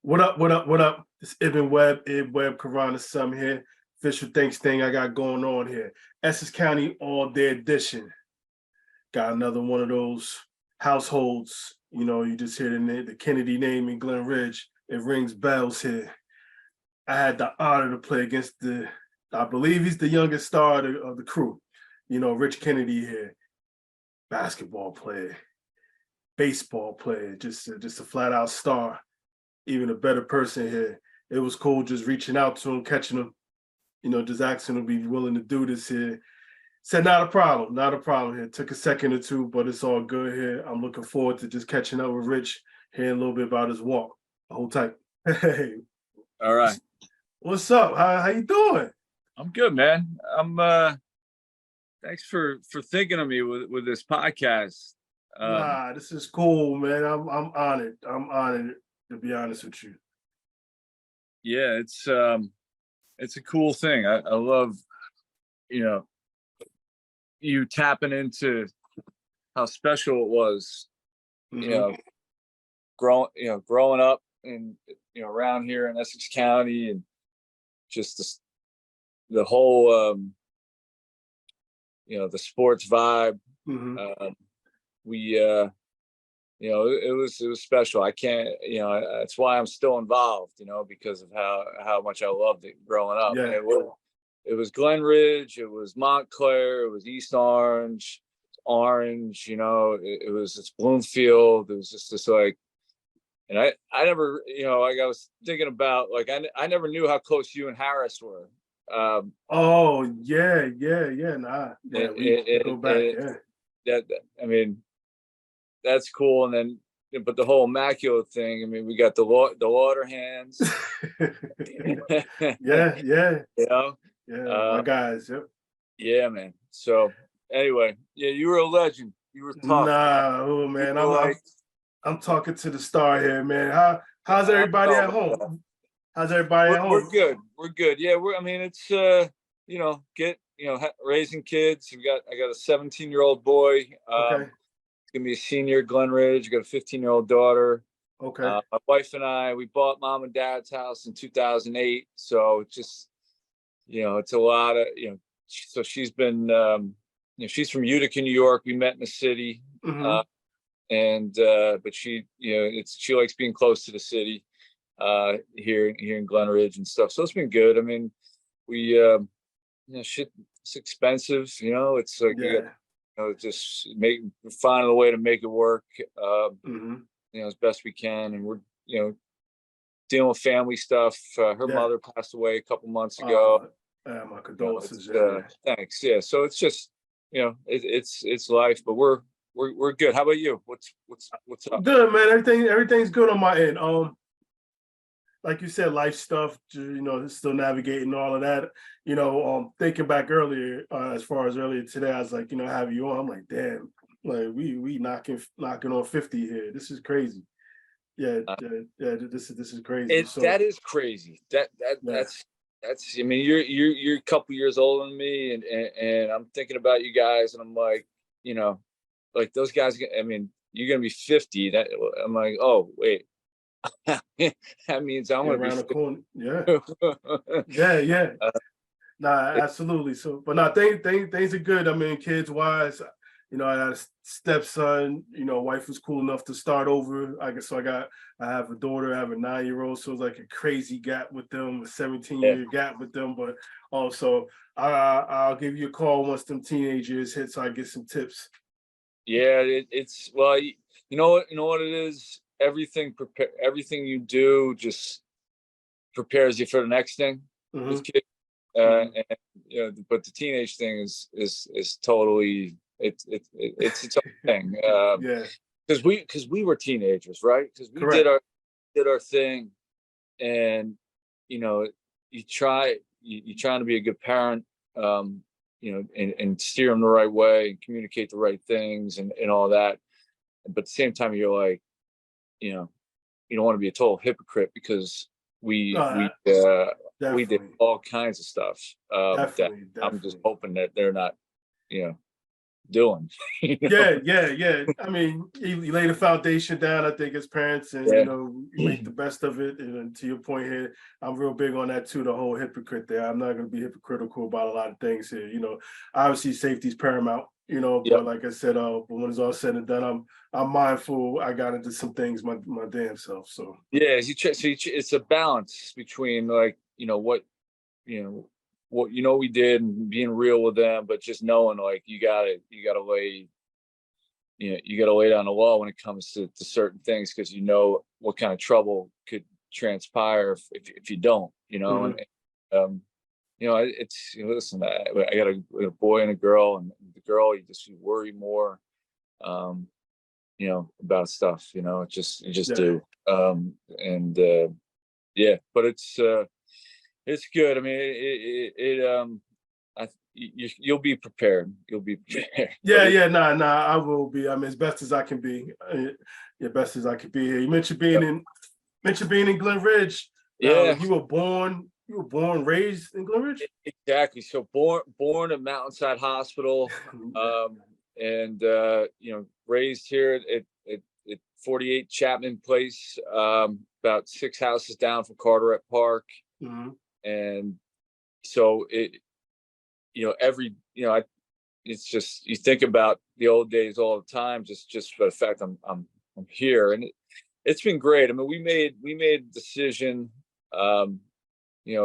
What up? What up? What up? It's Ibn Webb, Karana Sum here. Official Thanks thing I got going on here. Essex County All Day Edition. Got another one of those households. You know, you just hear the Kennedy name in Glen Ridge. It rings bells here. I had the honor to play against I believe he's the youngest star of the crew. You know, Rich Kennedy here. Basketball player, baseball player, just a flat out star. Even a better person here. It was cool just reaching out to him, catching him, you know, just asking him to be willing to do this here. Said, not a problem here. Took a second or two, but it's all good here. I'm looking forward to just catching up with Rich, hearing a little bit about his walk. Hold tight. Hey. All right. What's up? How you doing? I'm good, man. Thanks for thinking of me with this podcast. Nah, this is cool, man. I'm honored. I'm honored, to be honest with you. Yeah, it's a cool thing. I love, you tapping into how special it was, growing up and around here in Essex County, and just the whole the sports vibe. It was special. I can't, that's why I'm still involved, because of how much I loved it growing up. Yeah. It was Glen Ridge, it was Montclair, it was East Orange, it's Bloomfield. It was just this and I never, I was thinking about, I never knew how close you and Harris were. Oh yeah. Nah, yeah, we go back. That's cool. And then, but the whole immaculate thing. I mean, we got the water hands. My guys. Yep. Yeah, man. So anyway, yeah, you were a legend. You were tough. Nah, oh man, I'm talking to the star here, man. How's everybody at home? How's everybody at home? We're good. We're good. Yeah, it's raising kids. I got a 17-year-old boy. Okay. He's gonna be a senior at Glen Ridge. I got a 15-year-old daughter. Okay. My wife and we bought mom and dad's house in 2008. So it's just, it's a lot of, so she's been, she's from Utica, New York. We met in the city. But she, she likes being close to the city here in Glen Ridge and stuff. So it's been good. I mean, we, shit, it's expensive, it's like, just finding a way to make it work, as best we can. And we're, dealing with family stuff. Her mother passed away a couple months ago. My condolences. Thanks. Yeah. So it's just, it's life, but we're good. How about you? What's up? Good, man. Everything's good on my end. Like you said, life stuff, still navigating all of that. Thinking back earlier, as far as earlier today, I was like, have you on? I'm like, damn, like we knocking on 50 here. This is crazy. Yeah, this is crazy. That is crazy. That's. I mean, you're a couple years older than me, and I'm thinking about you guys, and I'm like, like those guys. I mean, you're gonna be 50. That I'm like, oh wait. That means I'm gonna around be the corner. Yeah. Nah, absolutely. So, but no, things are good. I mean, kids wise, I got a stepson. Wife was cool enough to start over. I have a daughter. I have a 9-year-old. So it's like a crazy gap with them, a 17-year gap with them. But also, I'll give you a call once them teenage years hit, so I get some tips. Yeah, it's well, you know what it is. Everything you do just prepares you for the next thing with kids. But the teenage thing is totally it's its own thing. Because we were teenagers, right? Because we did our thing, and you trying to be a good parent, and steer them the right way and communicate the right things and all that. But at the same time, you're like, you don't want to be a total hypocrite, because we did all kinds of stuff. That I'm just hoping that they're not, doing. You know? Yeah. I mean, you lay the foundation down, I think, as parents, and Yeah. you make the best of it. And to your point here, I'm real big on that too. The whole hypocrite there. I'm not going to be hypocritical about a lot of things here. Obviously safety's paramount. Yep. But like I said, but when it's all said and done, I'm mindful. I got into some things my damn self. So Yeah, it's a balance between like you know what we did and being real with them, but just knowing like you gotta lay down the law when it comes to certain things, because you know what kind of trouble could transpire if you don't, mhm. and it's listen, I got a boy and a girl, and the girl you worry more, um, about stuff, you just Yeah. do. And yeah, but it's good. I mean, you'll be prepared. You'll be prepared. But Yeah. Nah. I will be. I mean, as best as I can be. Best as I can be here. You mentioned being in Glen Ridge. Now, yeah, you were born, raised in Glen Ridge? exactly. So born at Mountainside Hospital, Yeah. and raised here at 48 Chapman Place, about 6 houses down from Carteret Park. Mhm. And so every it's just, you think about the old days all the time, just for the fact I'm here, and it's been great. I mean, we made a decision.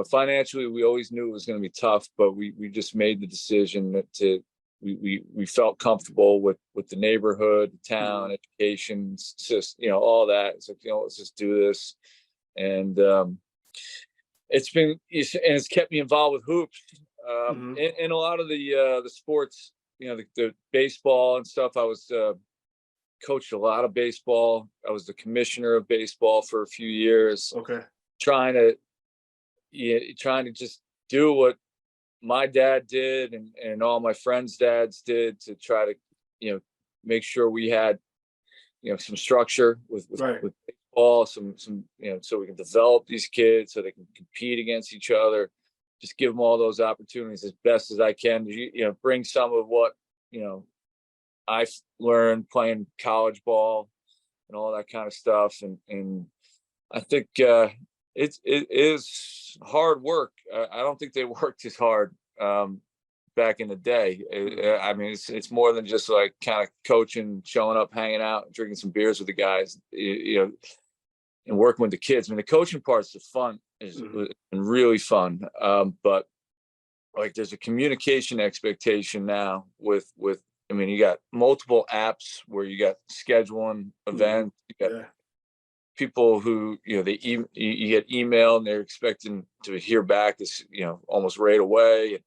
Financially, we always knew it was going to be tough, but we just made the decision we felt comfortable with the neighborhood, the town, Mhm. education, just all that. It's like, let's just do this. And it's kept me involved with hoops, Mhm. and a lot of the sports, the baseball and stuff. I was coached a lot of baseball. I was the commissioner of baseball for a few years, Okay. trying to trying to just do what my dad did, and all my friends' dads did, to try to make sure we had some structure Right. with baseball, some so we can develop these kids so they can compete against each other. Just give them all those opportunities as best as I can. Bring some of what I've learned playing college ball and all that kind of stuff. And I think it is hard work. I don't think they worked as hard back in the day. Mhm. I mean, it's more than just like kind of coaching, showing up, hanging out, drinking some beers with the guys, and working with the kids. I mean, the coaching part's the fun, is Mhm. really fun. But like, there's a communication expectation now with. I mean, you got multiple apps where you got scheduling Mhm. events. You got Yeah. people who you get email, and they're expecting to hear back this almost right away.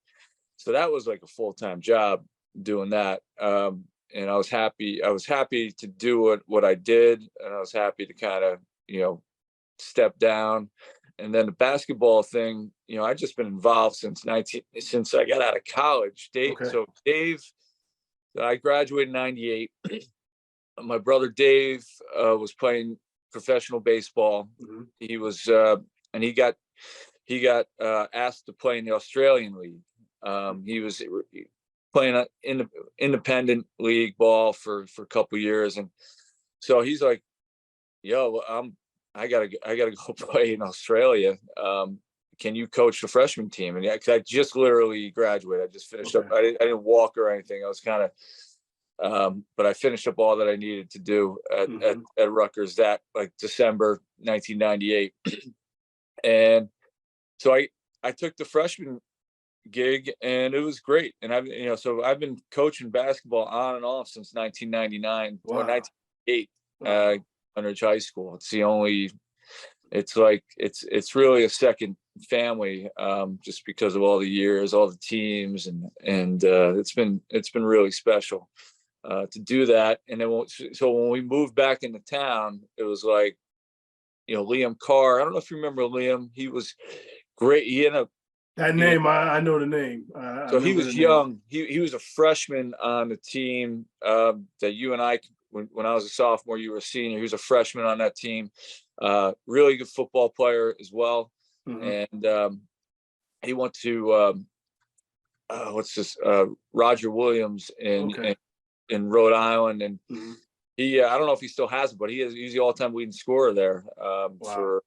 So that was like a full-time job doing that. And I was happy to do what I did, and I was happy to kind of step down. And then the basketball thing, I just been involved since I got out of college. Okay. Dave, I graduated in '98. My brother Dave was playing professional baseball. Mhm. He was and he got asked to play in the Australian League. He was playing in the independent league ball for a couple of years, and so he's like, "Yo, I gotta go play in Australia. Can you coach the freshman team?" And yeah, 'cause I just literally graduated. I just finished up. Okay. I didn't walk or anything. I was kind of but I finished up all that I needed to do Mhm. at Rutgers that like December 1998. And so I took the freshman gig, and it was great. And I've been coaching basketball on and off since 1999 or Wow. 1998, Wow. Underage high school. It's really a second family, just because of all the years, all the teams, and it's been really special to do that. And then so when we moved back into town, it was like, Liam Carr. I don't know if you remember Liam. He was great. He ended up That being name, I know the name. I so he remember the was name. young. He was a freshman on the team that you and I, when I was a sophomore, you were a senior. He was a freshman on that team. Really good football player as well. Mhm. And he went to what's this, Roger Williams Okay. in Rhode Island. And Hmm. he, I don't know if he still has it, but he's the all-time leading scorer there, Wow. for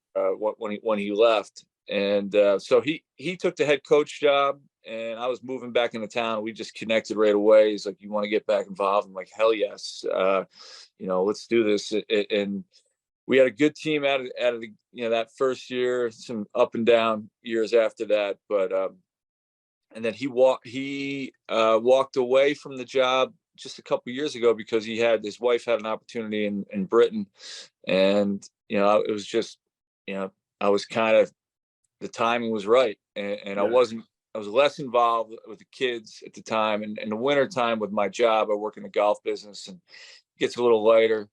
when he left. And so he took the head coach job, and I was moving back into town. We just connected right away. He's like, "You want to get back involved?" I'm like, "Hell yes, let's do this." And we had a good team out of the, that first year, some up and down years after that, but and then he walked away from the job just a couple of years ago because his wife had an opportunity in Britain, and it was just, I was kind of, the timing was right, and Yeah. I was less involved with the kids at the time, and in the winter time with my job, I work in the golf business, and it gets a little lighter,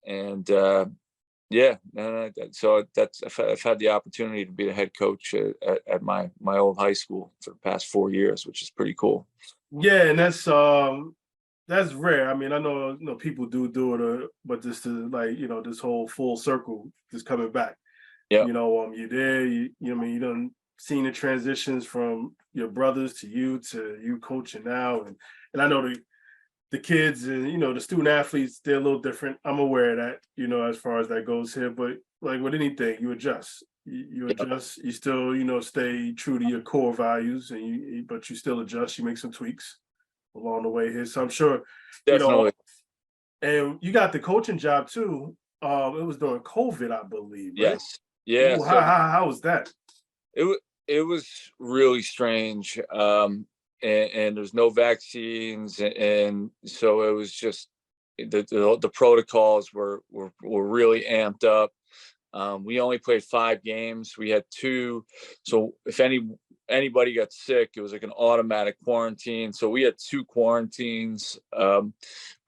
and yeah, no, so I've had the opportunity to be the head coach at my old high school for the past 4 years, which is pretty cool. Yeah, and that's rare. I mean, I know people do it, but just to like this whole full circle just coming back. Yeah, You're there. I mean, you done seen the transitions from your brothers to you coaching now, and I know the kids and the student athletes, they're a little different. I'm aware of that, as far as that goes here. But like with anything, you adjust. You yeah, adjust. You still stay true to your core values, but you still adjust. You make some tweaks along the way here. So I'm sure, you know, definitely. and you got the coaching job too. It was during COVID, I believe, right? Yes, yeah. Ooh, So how was that? it was really strange, and there's no vaccines, and so it was just the protocols were really amped up. We only played 5 games. We had two. So if anybody got sick, it was like an automatic quarantine. So we had 2 quarantines.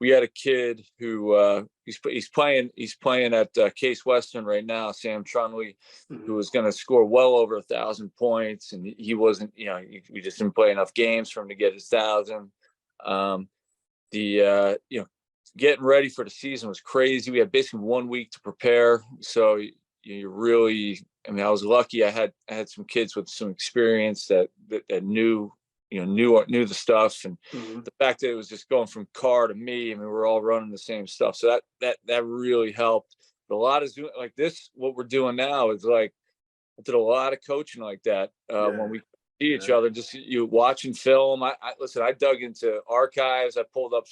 We had a kid who he's playing at Case Western right now, Sam Trunley, who Mhm. was going to score well over 1,000 points, and he wasn't. We just didn't play enough games for him to get his 1,000. Um, the getting ready for the season was crazy. We had basically 1 week to prepare, so you really, I mean, I was lucky. I had some kids with some experience that knew the stuff, and Mhm. the fact that it was just going from car to me. I mean, we're all running the same stuff, so that really helped. But a lot of Zoom, like this, what we're doing now is like, I did a lot of coaching like that, when Yeah, we see each yeah. other, just you watching film. I listen. I dug into archives. I pulled up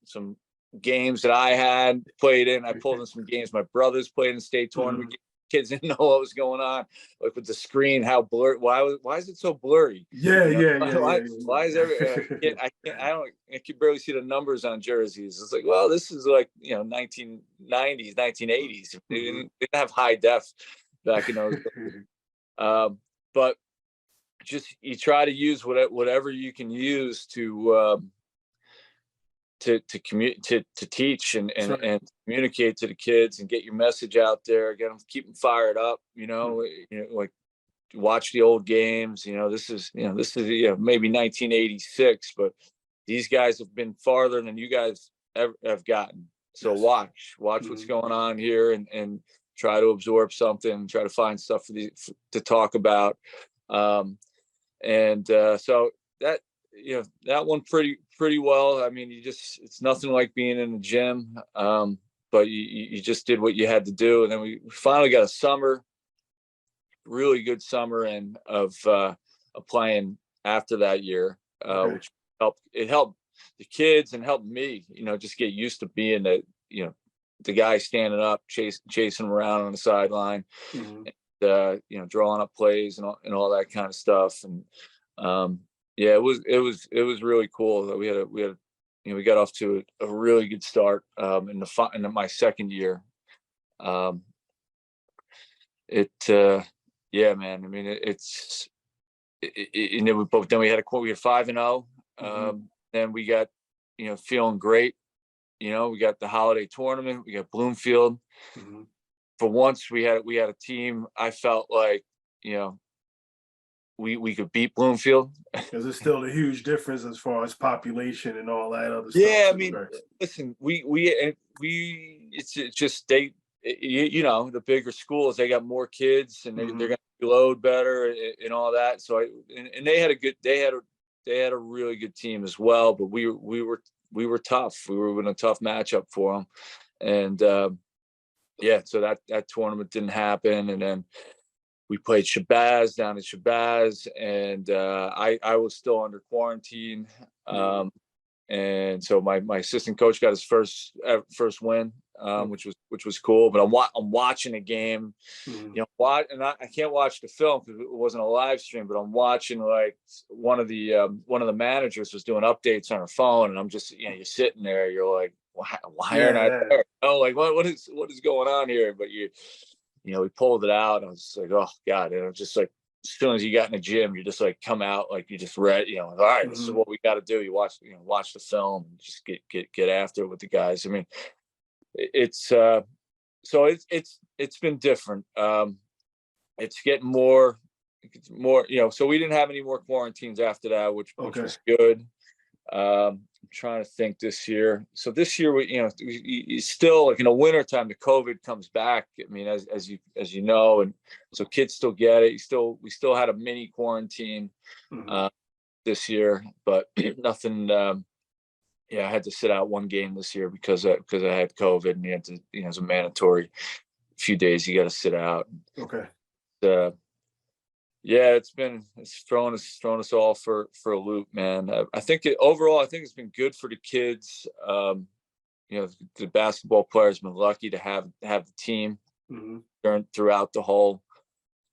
some games that I had played in. I pulled in some games my brothers played in state tournament. Mhm. Kids didn't know what was going on, like with the screen, how blurry. Why is it so blurry? Yeah, yeah, yeah, Why yeah, why is every I can barely see the numbers on jerseys. It's like, well, this is like 1990s, 1980s. Mhm. They didn't have high def back in those. Um, but just you try to use whatever you can use to teach That's right. and communicate to the kids and get your message out there. Get them, keep them fired up. Mhm. Like watch the old games. This is maybe 1986, but these guys have been farther than you guys ever have gotten. So Yes. watch what's Mhm. going on here, and try to absorb something, try to find stuff to talk about. Um, and so that one pretty well. I mean, it's nothing like being in the gym, but you just did what you had to do, and then we finally got a really good summer and of playing after that year, Okay. which helped the kids and helped me, just get used to being the guy standing up, chasing them around on the sideline, Mhm. drawing up plays and all that kind of stuff. And yeah, it was really cool that we got off to a really good start, in my second year. Um, it yeah, man. I mean, and then we had we had 5-0. Mhm. Then we got feeling great. We got the holiday tournament. We got Bloomfield. Mhm. For once, we had a team. I felt like you know we could beat Bloomfield. Because it's still a huge difference as far as population and all that other stuff Yeah, I too, mean, right? listen, it's just the bigger schools, they got more kids, and they're Mhm. going to load better, and all that. So and they had a good, had a really good team as well, but we were tough. We were in a tough matchup for them, and yeah, so that tournament didn't happen, and then we played Shabazz down in Shabazz, and I was still under quarantine, and so my assistant coach got his first win, which was cool. But I'm watching a game, you know, and I can't watch the film because it wasn't a live stream. But I'm watching, like, one of the managers was doing updates on her phone, and I'm just, you know, you're sitting there, you're like, why aren't I there? Oh, like what is going on here? But you know, we pulled it out. And I was just like, oh God, and I'm just like, as soon as you got in the gym, you just like come out, like you just read, you know, all right, this is what we got to do. You watch the film and just get after it with the guys. I mean, it's so it's been different. It's getting more, you know, so we didn't have any more quarantines after that, which was good. I'm trying to think this year. So this year, we still, like, in the winter time, the COVID comes back. I mean, as you know, and so kids still get it. We still had a mini quarantine this year, but nothing. Yeah, I had to sit out one game this year because I had COVID, and you had to, you know, it's a mandatory few days you got to sit out. Okay. Yeah, it's thrown us all for a loop, man. I think overall it's been good for the kids. You know, the basketball players have been lucky to have the team throughout the whole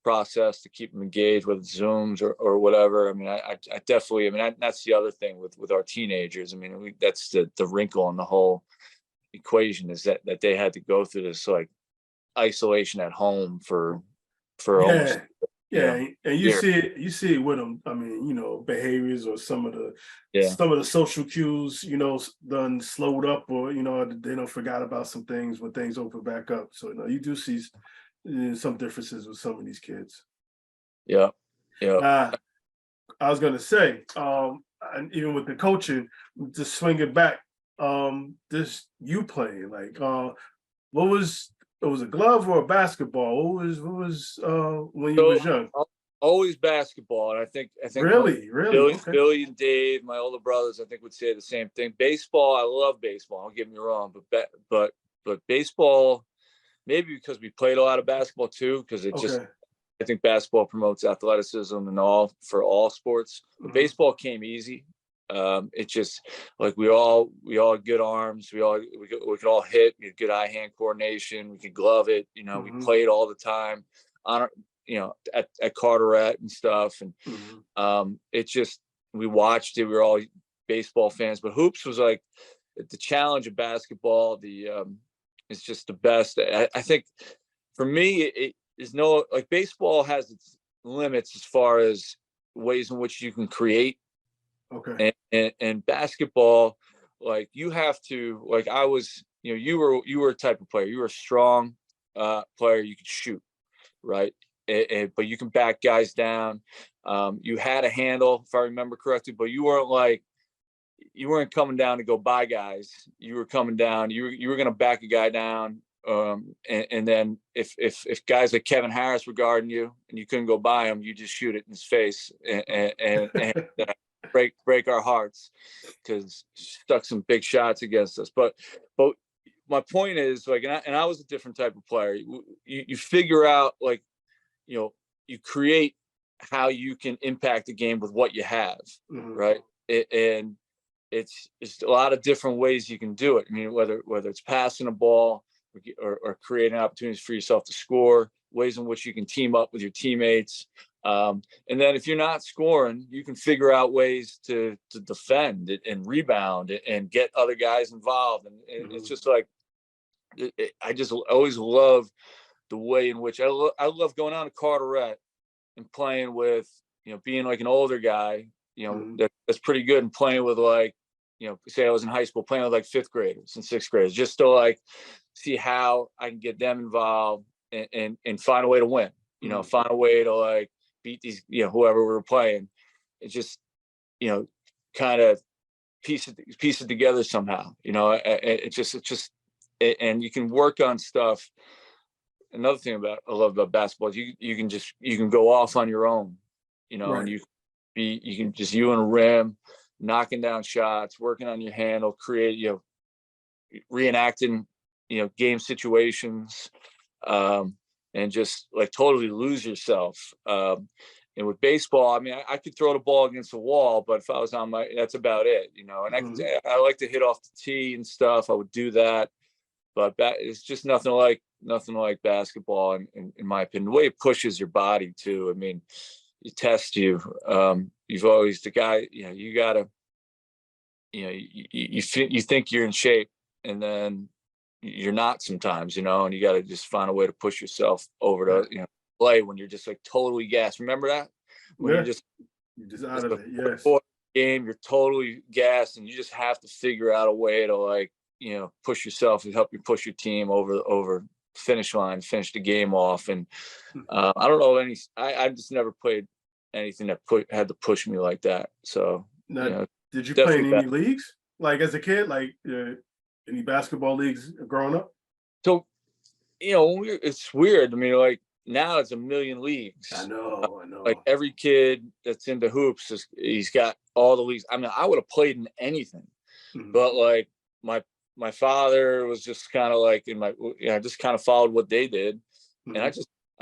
process to keep them engaged with Zooms or whatever. I mean, I definitely, I mean, that's the other thing with our teenagers. I mean, that's the wrinkle in the whole equation, is that they had to go through this, like, isolation at home for almost. Yeah, and you see it with them. I mean, you know, behaviors or some of the social cues, you know, done slowed up, or, you know, they don't forgot about some things when things open back up. So, you know, you do see some differences with some of these kids. Yeah. I was gonna say, and even with the coaching, to swing it back, this you playing, like, what was it, was a glove or a basketball? What was when you was young? Always basketball, and I think Really, Billy and Dave, my older brothers, I think would say the same thing. Baseball, I love baseball. Don't get me wrong, but baseball, maybe because we played a lot of basketball too, because I think basketball promotes athleticism and all sports. But baseball came easy. It just, like, we all had good arms. We could all hit. We had good eye-hand coordination. We could glove it. You know, we played all the time on, you know, at Carteret and stuff. And it just, we watched it. We were all baseball fans. But hoops was like the challenge of basketball. It's just the best. I think for me, it is no, like, baseball has its limits as far as ways in which you can create. Okay. And basketball, like, you have to, like, I was, you know, you were a type of player. You were a strong player. You could shoot, right? But you can back guys down. You had a handle, if I remember correctly, but you weren't coming down to go by guys. You were coming down. You were going to back a guy down. And then if guys like Kevin Harris were guarding you and you couldn't go by him, you just shoot it in his face and break our hearts, because stuck some big shots against us. But my point is, like, and I was a different type of player. You figure out, like, you know, you create how you can impact the game with what you have, right? And it's a lot of different ways you can do it. I mean, whether it's passing a ball or creating opportunities for yourself to score, ways in which you can team up with your teammates. And then if you're not scoring, you can figure out ways to defend it and rebound it and get other guys involved. And it's just like, I just always love the way in which I love going on to Carteret and playing with, you know, being like an older guy, you know, that's pretty good, and playing with, like, you know, say I was in high school, playing with like 5th graders and 6th graders, just to, like, see how I can get them involved and find a way to win, you know, find a way to, like, beat these, you know, whoever we were playing. It's just, you know, kind of piece it together somehow, you know. It's just, and you can work on stuff. Another thing I love about basketball is you can go off on your own, you know, and you you and a rim, knocking down shots, working on your handle, reenacting, game situations, and just like totally lose yourself. And with baseball, I mean, I could throw the ball against the wall, but if I was that's about it, And I like to hit off the tee and stuff. I would do that, but it's just nothing like basketball, in my opinion. The way it pushes your body too. I mean, it tests you. You've always the guy. You gotta. You think you're in shape, and then you're not sometimes. And you got to just find a way to push yourself over to play when you're just like totally gassed. Remember that when you're just out of it. Yes. Game, you're totally gassed, and you just have to figure out a way to push yourself and help you push your team over finish line, finish the game off. And I don't know I just never played anything that had to push me like that. So now, did you play in any leagues like as a kid, like any basketball leagues growing up? So it's weird. I mean, like now it's a million leagues. I know. Like every kid that's into hoops, he's got all the leagues. I mean, I would have played in anything, but like my father was just kind of like I just kind of followed what they did, and I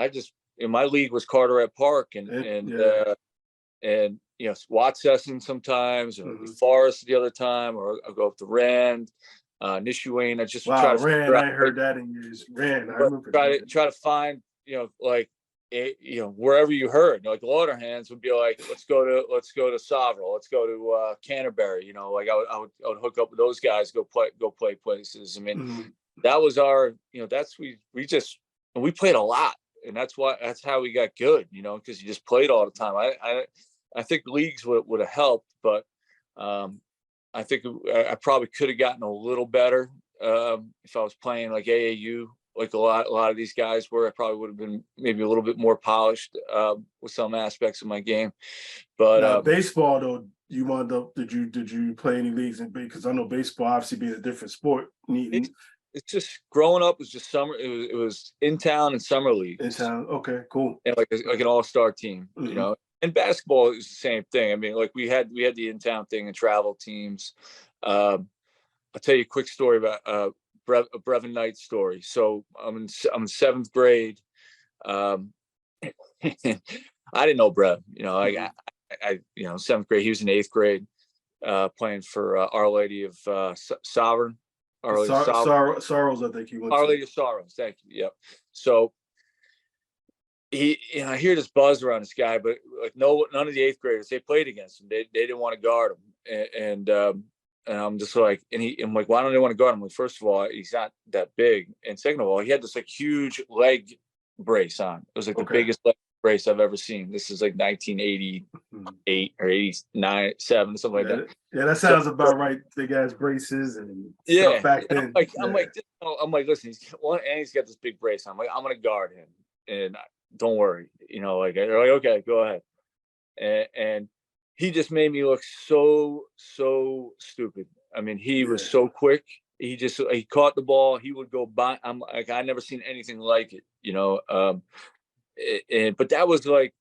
just in my league was Carteret Park and Watts Session sometimes, or Forest the other time, or I'll go up to Rand, Nishuane. I just try to Rand. I heard that in years. Rand. I remember. Try to find wherever you heard. Like Lauderhands would be like, let's go to Sovereign, let's go to Canterbury. Like I would hook up with those guys, go play places. I mean, that was our. We played a lot, and that's how we got good. Because you just played all the time. I think leagues would have helped, but I think I probably could have gotten a little better if I was playing like AAU, like a lot of these guys were. I probably would have been maybe a little bit more polished with some aspects of my game. But now, baseball though, you wound up. Did you play any leagues in? Because I know baseball obviously being a different sport. It's just growing up was just summer. It was in town and summer leagues. In town, okay, cool. And like an all-star team, And basketball is the same thing. I mean, like we had the in-town thing and travel teams. I'll tell you a quick story about a Brevin Knight story. So I'm in seventh grade. I didn't know Brev. I seventh grade. He was in eighth grade, playing for Our Lady of Sovereign. Sorrows, I think he went. Our Lady of Sorrows. Thank you. Yep. So I hear this buzz around this guy, but like none of the eighth graders, they played against him. They didn't want to guard him, and I'm just like, I'm like, why don't they want to guard him? Like, first of all, he's not that big, and second of all, he had this like huge leg brace on. It was like the biggest leg brace I've ever seen. This is like 1988 or 89, 7, something like that. Yeah, that sounds about right. Big ass braces and stuff back then. I'm like, listen, he's got this big brace on. I'm like, I'm gonna guard him, and don't worry, they're like, okay, go ahead. And he just made me look so stupid. I mean, he was so quick. He caught the ball. He would go by. I'm like, I never seen anything like it, but that was like,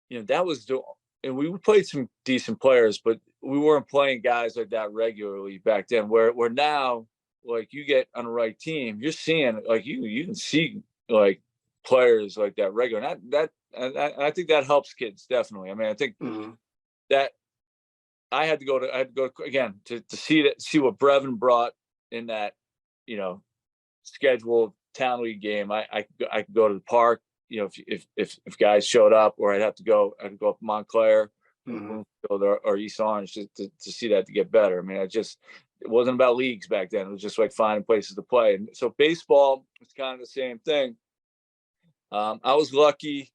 and we played some decent players, but we weren't playing guys like that regularly back then. Where now, like you get on the right team, you're seeing like you can see like players like that regular. And I think that helps kids definitely. I mean, I think that I had to go again to see what Brevin brought in that scheduled town league game. I could go to the park, if guys showed up, or I'd go up Montclair or East Orange to see that, to get better. I mean, it wasn't about leagues back then. It was just like finding places to play. And so baseball was kind of the same thing. I was lucky.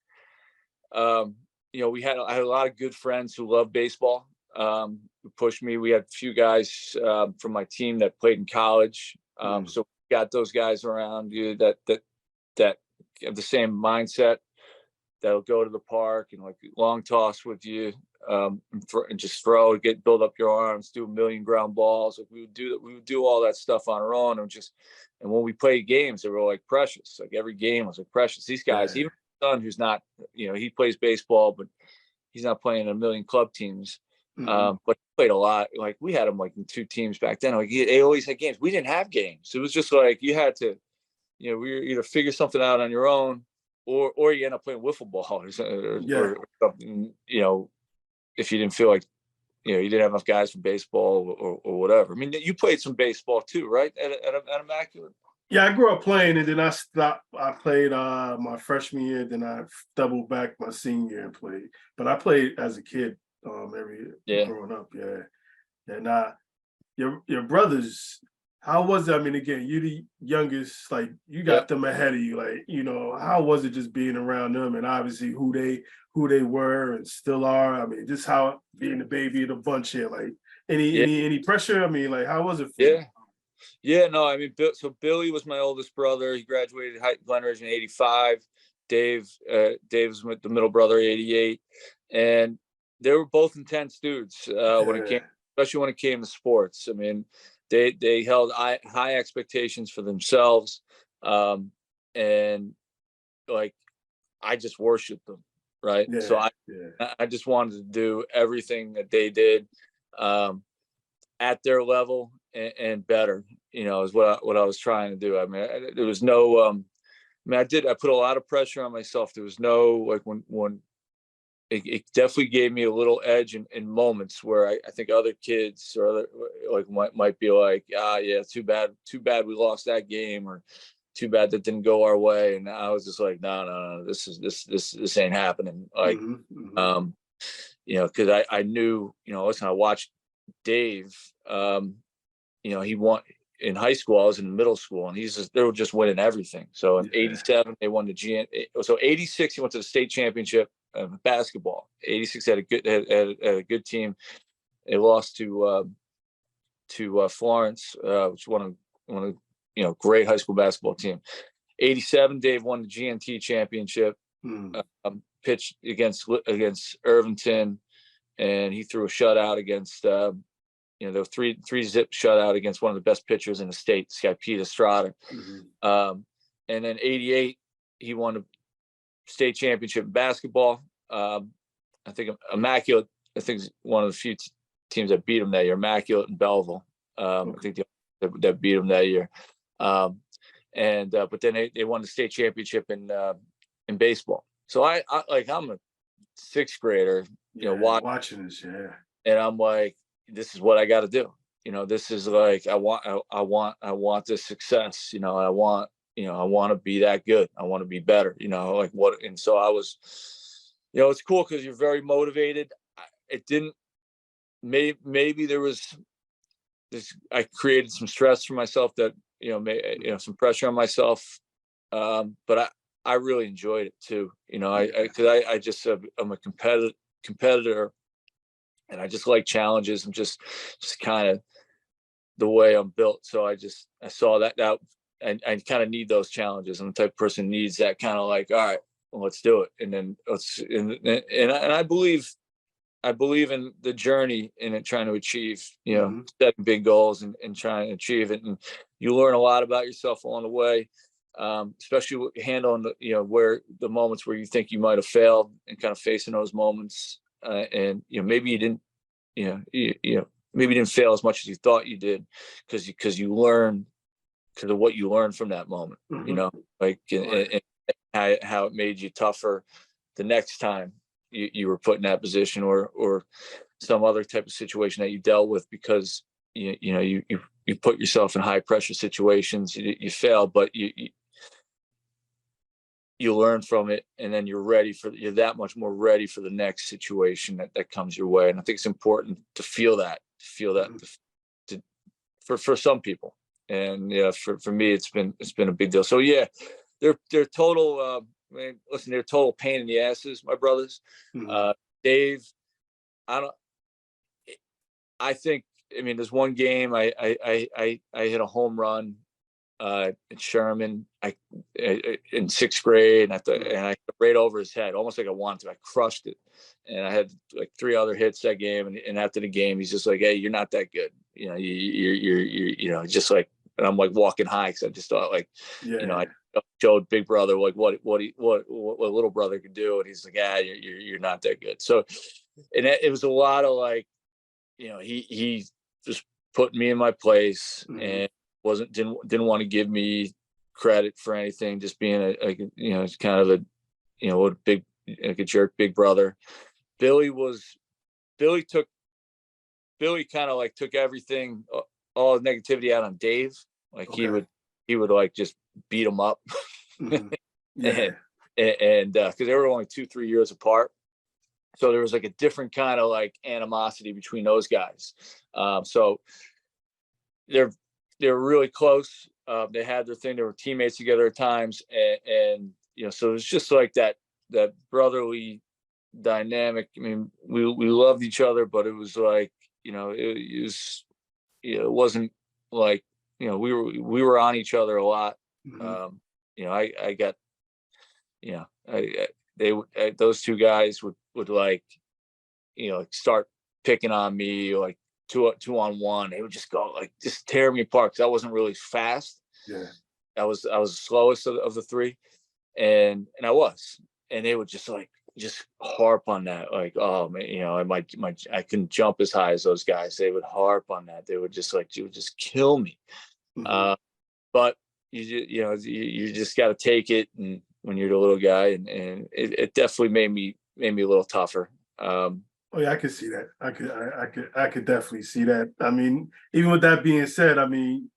I had a lot of good friends who loved baseball, who pushed me. We had a few guys from my team that played in college. So we got those guys around you that have the same mindset, that'll go to the park and like long toss with you, and just build up your arms, do a million ground balls. Like we would do all that stuff on our own, and when we played games, they were like precious. Like every game was like precious. These guys, even my son, who's not, he plays baseball, but he's not playing a million club teams. Mhm. But he played a lot. Like we had him like in 2 teams back then. Like they always had games. We didn't have games. It was just like you had to, we were either figure something out on your own, or you end up playing wiffle ball Yeah. or something. If you didn't feel like you didn't have enough guys for baseball or whatever. I mean, you played some baseball too, right? At Immaculate. Yeah, I grew up playing, and then I stopped. I played my freshman year, then I doubled back my senior year and played. But I played as a kid, every year Yeah. growing up. Yeah, and your brothers, how was it? I mean, again, you're the youngest. Like you got Yep. them ahead of you. Like how was it just being around them, and obviously who they were and still are. I mean, just how being the baby of the bunch here. Like Yeah. any pressure? I mean, like how was it for you? Yeah. Yeah, no, I mean, so Billy was my oldest brother. He graduated Glenridge in '85. Dave was the middle brother, '88, and they were both intense dudes when it came, Yeah, especially when it came to sports. I mean, they held high expectations for themselves, and like I just worshipped them, right? So yeah, yeah. I just wanted to do everything that they did. At their level and better, is what I was trying to do. I mean, there was no, I put a lot of pressure on myself. There was no, like when it definitely gave me a little edge in moments where I think other kids or other like might be like, yeah, too bad we lost that game, or too bad that didn't go our way. And I was just like, no, this ain't happening. Like, Hmm. Hmm. um, because I knew, listen, I watched Dave, he won in high school. I was in middle school, and they were just winning everything. So in Yeah. '87, they won the So '86, he went to the state championship of basketball. '86 had a good team. They lost to Florence, which one of great high school basketball team. '87, Dave won the GNT championship. Mm. Pitched against Irvington, and he threw a shutout against the three zip shutout against one of the best pitchers in the state, this guy Pete Estrada. Hmm. And then '88, he won a state championship in basketball. I think Immaculate, I think is one of the few teams that beat him that year. Immaculate and Belleville, I think that beat him that year. But then they won the state championship in baseball. So I'm a 6th grader, Yeah, watching this, yeah. and I'm like, this is what I got to do. This is like, I want this success. I want to be that good. I want to be better, like what. And so I was, it's cool because you're very motivated. It didn't, maybe there was this, I created some stress for myself that, some pressure on myself. But I really enjoyed it too. Cause I just, I'm a competitor, and I just like challenges. I'm just kind of the way I'm built. So I saw that and I kind of need those challenges. I'm the type of person who needs that kind of like, all right, well, let's do it. And then I believe in the journey and in trying to achieve, Hmm. setting big goals and trying to achieve it. And you learn a lot about yourself along the way. Especially handling where the moments where you think you might have failed, and kind of facing those moments. And maybe you didn't, maybe you didn't fail as much as you thought you did, because you learn, because of what you learned from that moment. Hmm. Like Right. and how it made you tougher the next time you were put in that position, or some other type of situation that you dealt with, because you put yourself in high pressure situations. You fail, but you learn from it, and then you're that much more ready for the next situation that comes your way. And I think it's important to feel that Hmm. for some people. And for me, it's been a big deal. So yeah, they're total, listen, they're total pain in the asses, my brothers. Hmm. Dave, I don't, I think, I mean, there's one game I hit a home run in Sherman, in 6th grade, and I right over his head, almost like I wanted to. I crushed it, and I had like 3 other hits that game. And after the game, he's just like, "Hey, you're not that good. You're just like I'm like walking high because I just thought like, Yeah. you know, I showed big brother like what little brother could do, and he's like, yeah, you're not that good. So, and it was a lot of like, you know, he just put me in my place and didn't want to give me credit for anything, just being a you know, kind of a, you know, a big, like a jerk big brother. Billy kind of like took everything, all the negativity out on Dave. Like he would like just beat him up. Yeah. and because they were only 2-3 years apart, so there was like a different kind of like animosity between those guys. So they're really close. They had their thing. They were teammates together at times, and you know, so it's just like that brotherly dynamic. I mean, we loved each other, but it was like, you know, it was, you know, it wasn't like, you know, we were on each other a lot. You know, I got, you know, those two guys would like, you know, start picking on me, like two on one. They would just go like just tear me apart because I wasn't really fast. Yeah. I was the slowest of the three, and I was, and they would just like just harp on that, like, oh man, you know, I couldn't jump as high as those guys. They would harp on that. They would just like, you would just kill me. But you know, you just got to take it, and when you're the little guy, and it definitely made me a little tougher. Oh yeah, I could see that. I could definitely see that. I mean, even with that being said, I mean,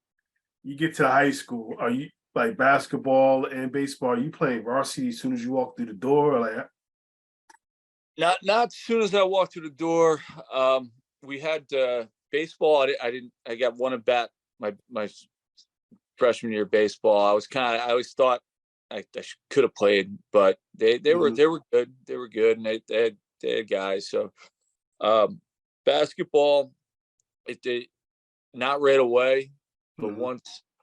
you get to high school, are you like basketball and baseball? Are you playing varsity as soon as you walk through the door? Or like, Not as soon as I walked through the door. We had baseball. I got one at bat my freshman year of baseball. I always thought I could have played, but they were good. They were good, and they had guys. So basketball, it not right away, but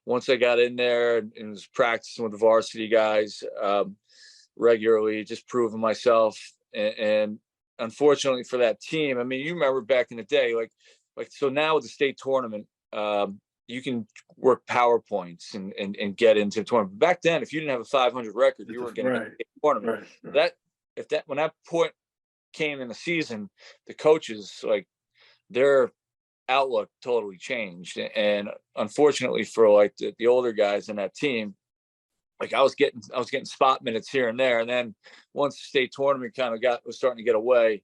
once I got in there and was practicing with the varsity guys regularly, just proving myself. And unfortunately for that team, I mean, you remember back in the day, like so now with the state tournament, you can work PowerPoints and get into the tournament. Back then, if you didn't have a 500 record, you weren't going to get the tournament. Right. When that point came in the season, the coaches, like, their outlook totally changed. And unfortunately for like the older guys in that team, like I was getting spot minutes here and there. And then once the state tournament kind of was starting to get away,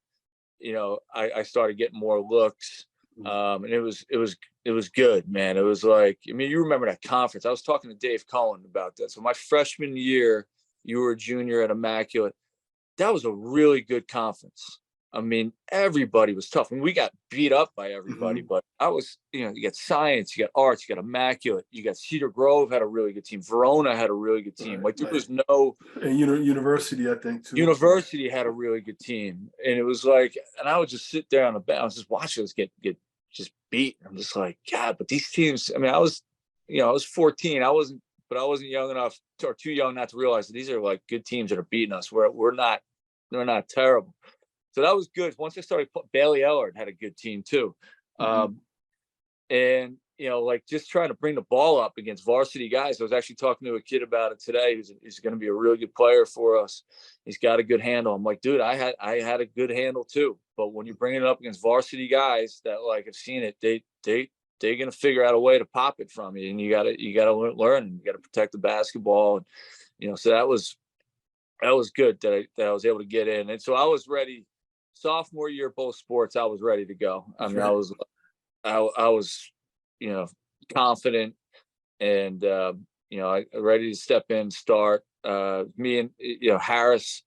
you know, I started getting more looks. And it was good, man. It was like, I mean, you remember that conference. I was talking to Dave Cohen about that. So my freshman year, you were a junior at Immaculate. That was a really good conference. I mean, everybody was tough. I mean, we got beat up by everybody, but I was, you know, you got science, you got arts, you got Immaculate, you got Cedar Grove had a really good team. Verona had a really good team. Like there was no, and university, I think too. University had a really good team. And it was like, and I would just sit there on the bench. I was just watching us get just beat. I'm just like, God, but these teams, I mean, I was 14. I wasn't young enough or too young not to realize that these are like good teams that are beating us. They're not terrible. So that was good. Once I started, Bailey Ellard had a good team too. And, you know, like just trying to bring the ball up against varsity guys. I was actually talking to a kid about it today. He's going to be a really good player for us. He's got a good handle. I'm like, dude, I had a good handle too. But when you bring it up against varsity guys that like have seen it, they're going to figure out a way to pop it from you. And you got to learn. You got to protect the basketball. And, you know, so that was good that I was able to get in. And so I was ready. Sophomore year, both sports, I was ready to go. I mean, I was, you know, confident and, you know, ready to step in, start. Me and, you know, Harris,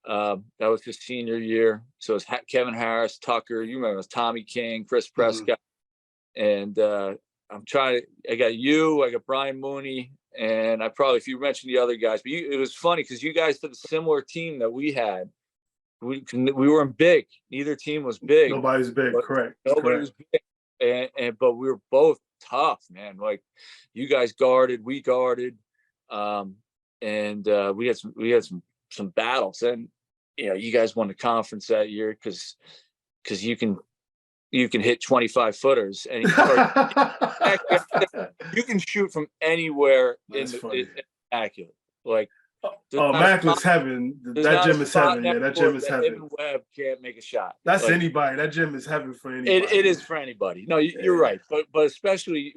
that was his senior year. So it's Kevin Harris, Tucker, you remember, it was Tommy King, Chris Prescott. And I got you, I got Brian Mooney, and if you mentioned the other guys, but it was funny because you guys did a similar team that we had. We weren't big. Neither team was big. Nobody's big, correct. Nobody was big. But we were both tough, man. Like you guys guarded, we guarded, and we had some battles. And you know, you guys won the conference that year because you can you can hit 25 footers and you can shoot from anywhere That's funny. accurate. Like, oh, Macklin's heaven. That gym is heaven. Yeah, that gym is heaven. Him and Webb can't make a shot. That's like, anybody. That gym is heaven for anybody. It is for anybody. No, you're right. But especially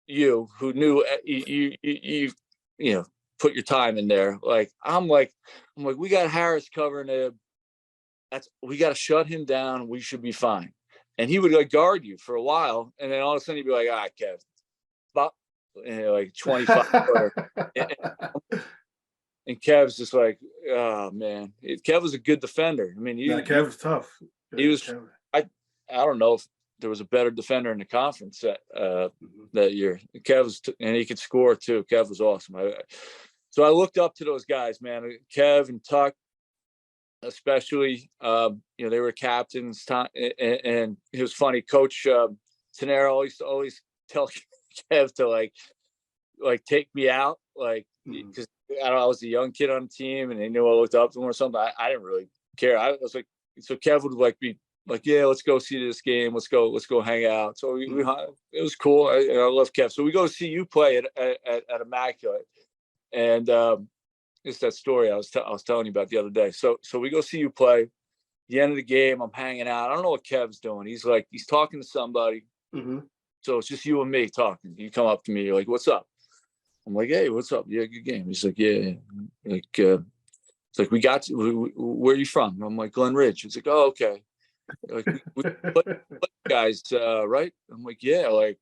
you who knew you know, put your time in there. Like I'm like we got Harris covering it. We got to shut him down. We should be fine. And he would like guard you for a while, and then all of a sudden he'd be like, Kev, bop, like 25. And Kev's just like, oh man, Kev was a good defender. I mean, Kev was tough. He was. I don't know if there was a better defender in the conference that year. Kev was, and he could score too. Kev was awesome. So I looked up to those guys, man. Kev and Tuck, especially. They were captains. And it was funny. Coach Tenero always tell Kev to like take me out, like because I was a young kid on the team, and they knew I looked up to him or something. I didn't really care. I was like, so Kev would like be like, yeah, let's go see this game. Let's go hang out. So it was cool. I love Kev. So we go see you play at Immaculate, and it's that story I was telling you about the other day. So we go see you play. The end of the game, I'm hanging out. I don't know what Kev's doing. He's talking to somebody. Mm-hmm. So it's just you and me talking. You come up to me, you're like, what's up? I'm like, hey, what's up? Yeah, good game. He's like, yeah. Like, it's like, we got to, where are you from? I'm like, Glen Ridge. It's like, oh, okay. Like, we guys, right? I'm like, yeah, like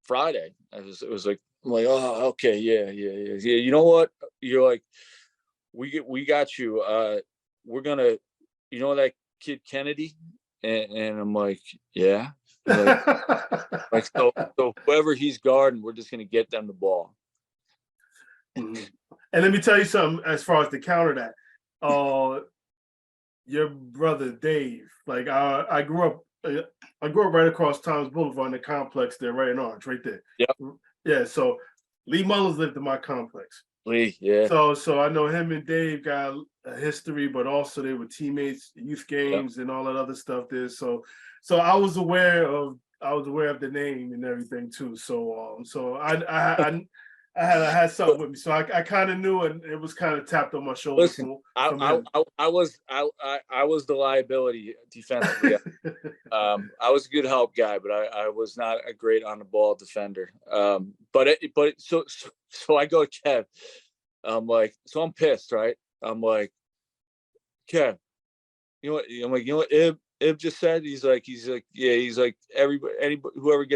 Friday. It was like, I'm like, oh, okay, yeah. You know what? You're like, we got you. We're gonna, you know that kid Kennedy? And I'm like, yeah. Like so whoever he's guarding, we're just gonna get them the ball. Mm-hmm. And let me tell you something as far as to counter that. Your brother Dave, like I grew up right across Tom's Boulevard in the complex there, right in Orange, right there. Yep. Yeah, so Lee Mullins lived in my complex. Lee, yeah. So I know him and Dave got a history, but also they were teammates, youth games, and all that other stuff there. So I was aware of the name and everything too. So I had something with me, so I kind of knew, and it was kind of tapped on my shoulder. Listen, I was the liability defensively. I was a good help guy, but I was not a great on the ball defender. So I go to Kev. I'm like, so I'm pissed, right? I'm like, Kev, you know what? I'm like, you know what Ib just said? He's like, yeah, he's like, anybody, whoever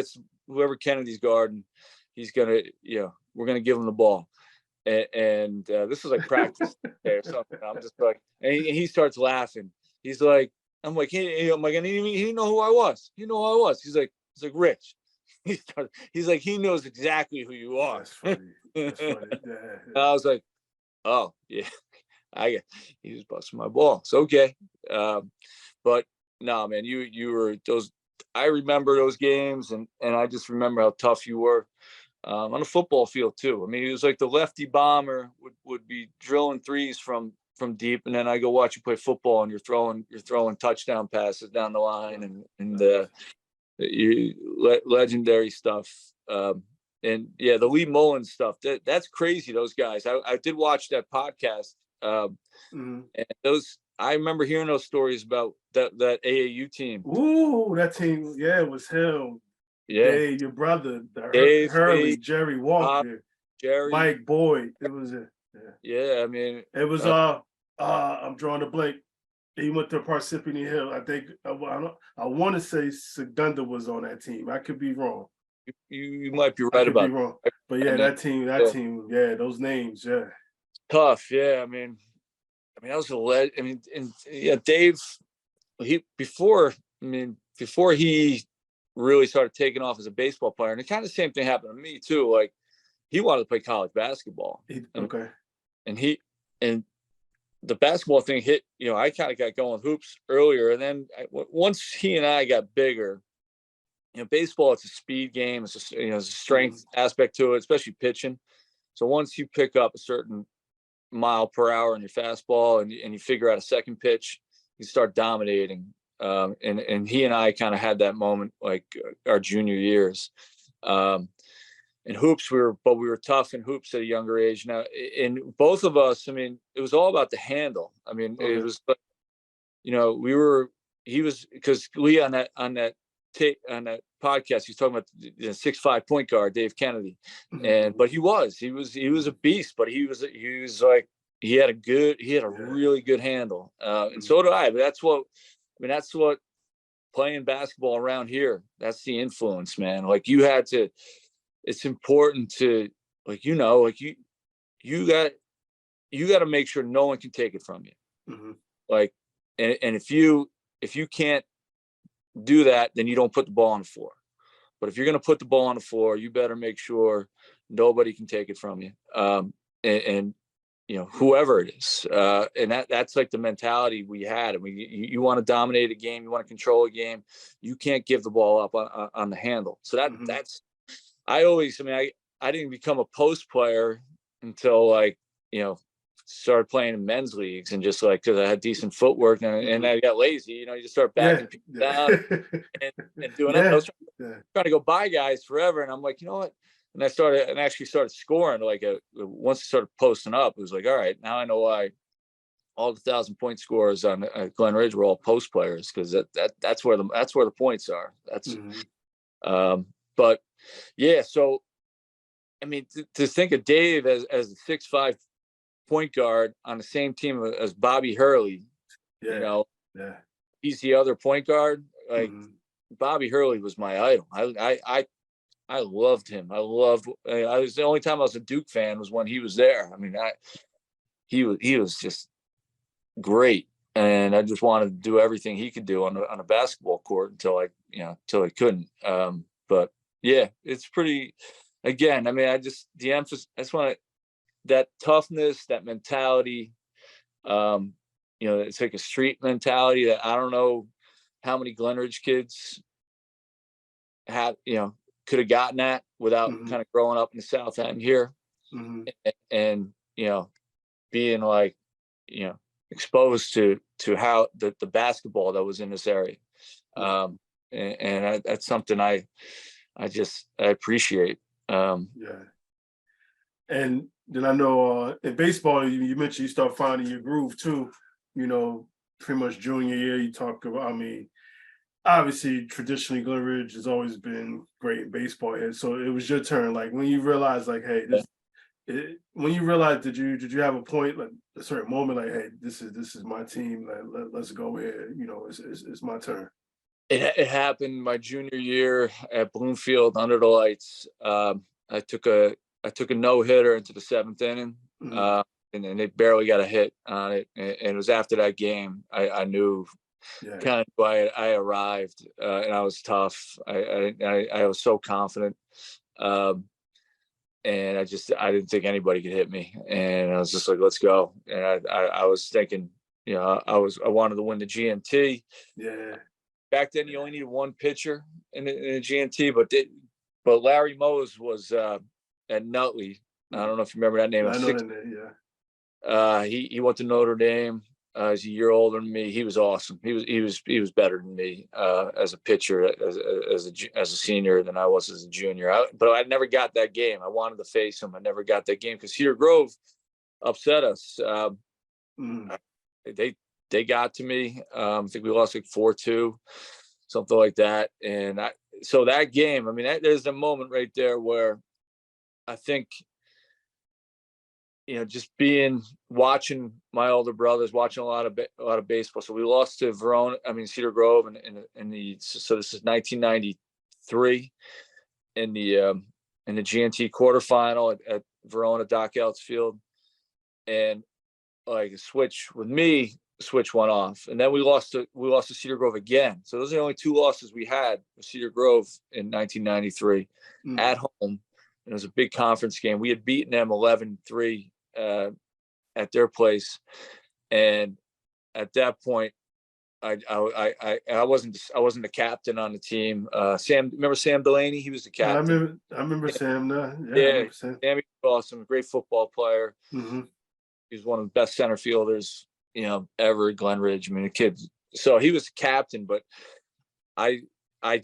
Kennedy's guarding, he's gonna, we're gonna give him the ball. And this was like practice or something. I'm just like, and he starts laughing. He's like, I'm like, and he didn't know who I was. You know who I was. He's like, Rich. He's like, he knows exactly who you are. That's funny. That's funny. Yeah. I was like, oh yeah, he was busting my balls. Okay, but no, man, you were those. I remember those games, and I just remember how tough you were. On the football field too. I mean, it was like the lefty bomber would be drilling threes from deep, and then I go watch you play football, and you're throwing touchdown passes down the line, and legendary stuff. And yeah, the Lee Mullins stuff. That's crazy. Those guys. I did watch that podcast, and I remember hearing those stories about that AAU team. Ooh, that team. Yeah, it was him. Yeah, Dave, your brother, Dave, Hurley, Jerry Walker, Jerry, Mike Boyd. It was yeah. I mean, it was I'm drawing a blank. He went to Parsippany Hill. I think I want to say Segunda was on that team. I could be wrong. You might be right about wrong. But yeah, that team, yeah, those names, yeah. Tough, yeah. I mean, that was a lead. I mean, and yeah, Dave. Before he really started taking off as a baseball player, and the kind of same thing happened to me too. Like, he wanted to play college basketball. And the basketball thing hit. I kind of got going with hoops earlier, and then once he and I got bigger, baseball, it's a speed game. It's just there's a strength aspect to it, especially pitching. So once you pick up a certain mile per hour in your fastball, and you figure out a second pitch, you start dominating. And he and I kind of had that moment like our junior years. In hoops, we were tough in hoops at a younger age. Now, in both of us, I mean, it was all about the handle. I mean, it was, he was, because Lee on that podcast, he's talking about the 6'5" point guard, Dave Kennedy. But he was a beast, but he was like, he had a really good handle. And so did I, but that's what playing basketball around here, that's the influence, man. Like it's important to, like, you got to make sure no one can take it from you. Like, and if you can't do that, then you don't put the ball on the floor. But if you're going to put the ball on the floor, you better make sure nobody can take it from you. And whoever it is. And that's like the mentality we had. I mean, you want to dominate a game, you want to control a game, you can't give the ball up on the handle. So that's, I didn't become a post player until like, started playing in men's leagues, and just like, because I had decent footwork, and I got lazy, you just start backing people down and doing that. I was trying to go by guys forever, and I'm like, you know what? And I actually started scoring. Like once I started posting up, it was like, all right, now I know why all the 1,000-point scorers on Glen Ridge were all post players, because that's where the points are. That's but yeah. So I mean, to think of Dave as a 6'5" point guard on the same team as Bobby Hurley, he's the other point guard. Like Bobby Hurley was my idol. I loved him. I was the only time I was a Duke fan was when he was there. I mean, he was just great, and I just wanted to do everything he could do on a basketball court until I couldn't. But yeah, it's pretty. Again, I mean, the emphasis. That's why that toughness, that mentality. It's like a street mentality that I don't know how many Glen Ridge kids have, could have gotten that without kind of growing up in the South End here, and being like, exposed to how the basketball that was in this area. And that's something I appreciate. And then I know in baseball, you mentioned you start finding your groove too, pretty much junior year. You talk about, I mean, obviously traditionally Glen Ridge has always been great in baseball here. So it was your turn. Like when you realized, like, hey, when you realized, did you have a point, like a certain moment, like, hey, this is my team, like, let's go here, it's my turn. It happened my junior year at Bloomfield under the lights. I took a no-hitter into the 7th inning, and they barely got a hit on it. And it was after that game I knew kind of why I arrived, and I was tough. I was so confident, and I didn't think anybody could hit me, and I was just like, let's go. And I was thinking, I wanted to win the GNT. Back then, you only needed one pitcher in the GNT, but Larry Mose was at Nutley. I don't know if you remember that name. I know that name, he went to Notre Dame. He's a year older than me. He was awesome. He was better than me as a pitcher as a senior than I was as a junior. But I never got that game. I wanted to face him. I never got that game because Cedar Grove upset us. They got to me. I think we lost like 4-2, something like that. And so that game, I mean, there's a moment right there where I think, just watching my older brothers, watching a lot of baseball. So we lost to Cedar Grove, so this is 1993 in the GNT quarterfinal at Verona Doc Ellis Field, and like a switch went off, and then we lost to Cedar Grove again. So those are the only 2 losses we had with Cedar Grove in 1993 at home. It was a big conference game. We had beaten them 11-3 at their place, and at that point, I wasn't the captain on the team. Remember Sam Delaney? He was the captain. I remember Sam. Yeah, Sam was awesome, great football player. He was one of the best center fielders ever at Glen Ridge. I mean, the kid's so he was captain, but I I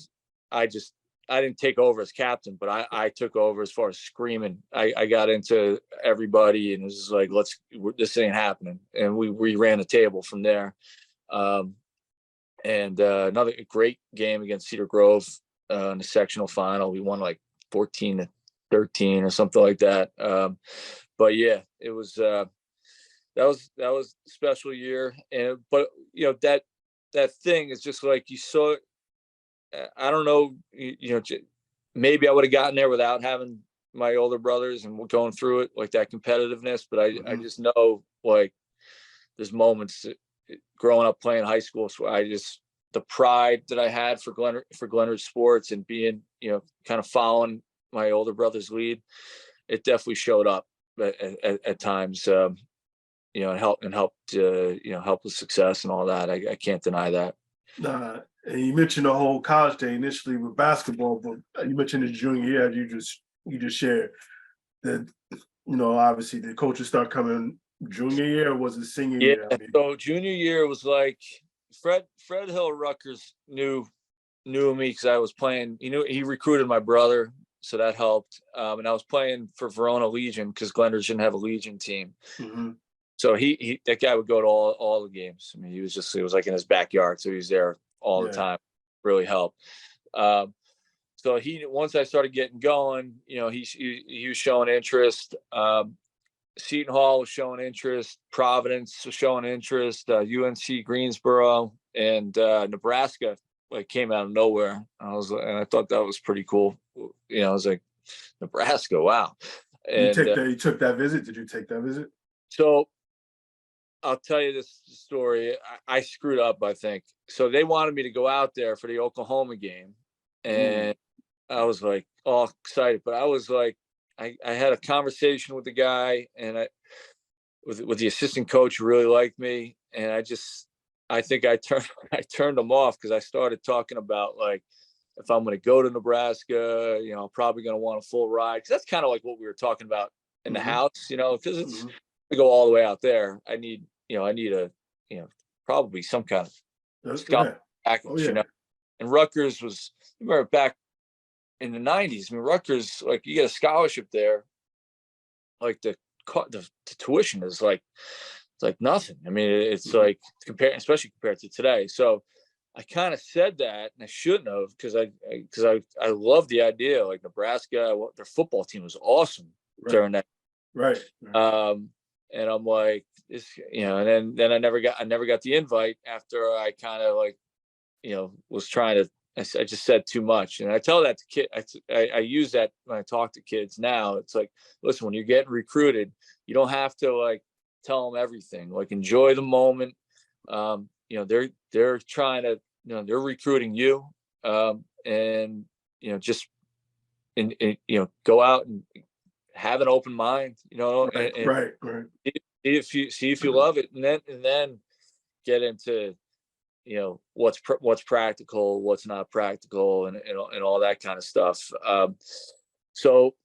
I didn't take over as captain, but I took over as far as screaming. I got into everybody and it was like, this ain't happening. And we ran the table from there. And another great game against Cedar Grove in the sectional final. We won like 14-13 or something like that. But yeah, it was that was a special year. And but that thing is just like you saw. I don't know, maybe I would have gotten there without having my older brothers and going through it, like that competitiveness. But I just know, like, there's moments growing up playing high school. So the pride that I had for Glenridge sports and being, kind of following my older brother's lead, it definitely showed up at times, and helped help with success and all that. I can't deny that. Nah, and you mentioned the whole college day initially with basketball, but you mentioned the junior year. You just shared that. Obviously the coaches start coming junior year, or was it senior year? So junior year was like Fred Hill Rutgers knew me because I was playing. He recruited my brother, so that helped. And I was playing for Verona Legion because Glenridge didn't have a Legion team. Mm-hmm. So that guy would go to all the games. I mean, it was like in his backyard, so he was there all the time. Really helped. So once I started getting going, he was showing interest. Seton Hall was showing interest. Providence was showing interest. UNC Greensboro and Nebraska came out of nowhere. And I thought that was pretty cool. I was like, Nebraska, wow. And you took that visit. Did you take that visit? So I'll tell you this story. I screwed up, I think. So they wanted me to go out there for the Oklahoma game. And I was like all excited, but I was like, I had a conversation with the guy and with the assistant coach who really liked me. And I think I turned him off because I started talking about like, if I'm going to go to Nebraska, I'm probably going to want a full ride. Cause that's kind of like what we were talking about in the house, because it's to go all the way out there. I need a, probably some kind of scholarship package, And Rutgers was, remember back in the 90s, I mean, Rutgers, like you get a scholarship there, like the tuition is like, it's like nothing. I mean, it's like especially compared to today. So I kind of said that, and I shouldn't have, because I love the idea. Like Nebraska, their football team was awesome during that. Right. And I'm like, and then I never got the invite after I kind of like, was trying to. I just said too much, and I tell that to kids. I use that when I talk to kids now. It's like, listen, when you're getting recruited, you don't have to like tell them everything. Like enjoy the moment. They're trying to, they're recruiting you, and just go out and have an open mind. Right. See if you love it, and then get into what's practical, what's not practical, and all that kind of stuff. So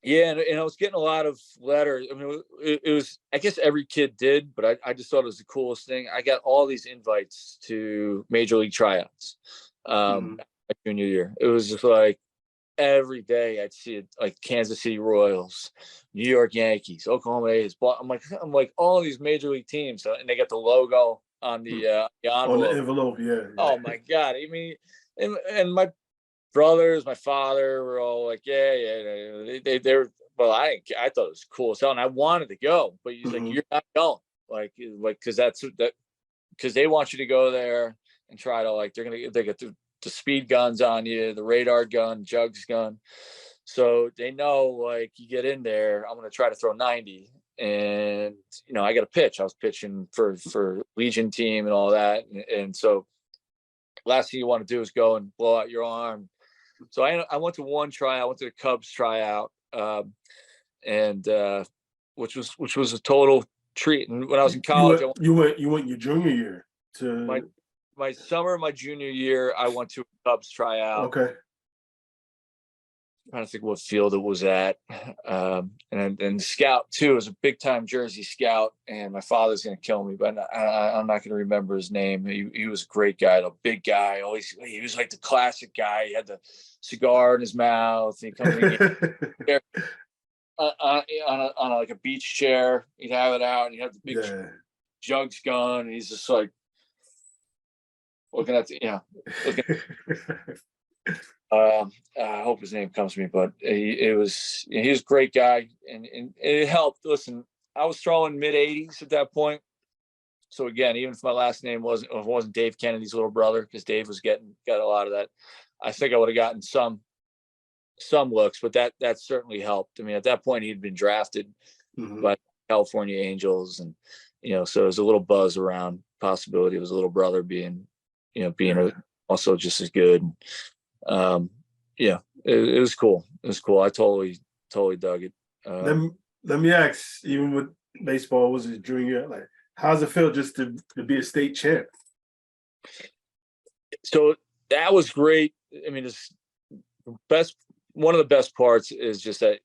yeah, and I was getting a lot of letters. I mean, it was, I guess every kid did, but I just thought it was the coolest thing. I got all these invites to major league tryouts my junior year. It was just like every day I'd see it, like Kansas City Royals, New York Yankees, Oklahoma A's. I'm like all these major league teams, and they got the logo on the envelope. On the envelope, yeah. Oh my God! I mean, and my brothers, my father were all like, yeah. They're well. I thought it was cool as hell, and I wanted to go, but he's like, you're not going, like because because they want you to go there and try to they get the speed guns on you, the radar gun, jugs gun. So they know, like, you get in there, I'm going to try to throw 90. And, I got a pitch. I was pitching for Legion team and all that. And so last thing you want to do is go and blow out your arm. So I went to one tryout. I went to the Cubs tryout, and which was a total treat. And when I was in college, you went your junior year to my summer, my junior year, I went to a Cubs tryout. Okay. trying to think what field it was at. And scout too was a big time Jersey scout, and my father's gonna kill me, but I'm not gonna remember his name. He was a great guy, a big guy. Always, he was like the classic guy. He had the cigar in his mouth. He comes in on like a beach chair. He'd have it out, and he'd have the big jugs gun. And he's just like looking at looking. I hope his name comes to me, but he was a great guy, and it helped. Listen, I was throwing mid 80s at that point, so again, even if my last name wasn't Dave Kennedy's little brother, because Dave got a lot of that, I think I would have gotten some looks, but that certainly helped. I mean, at that point, he'd been drafted by California Angels, and so there's a little buzz around possibility of his little brother being also just as good. It was cool. It was cool. I totally dug it. Let me ask, even with baseball, was his junior, like, how's it feel just to be a state champ? So that was great. I mean, one of the best parts is just that,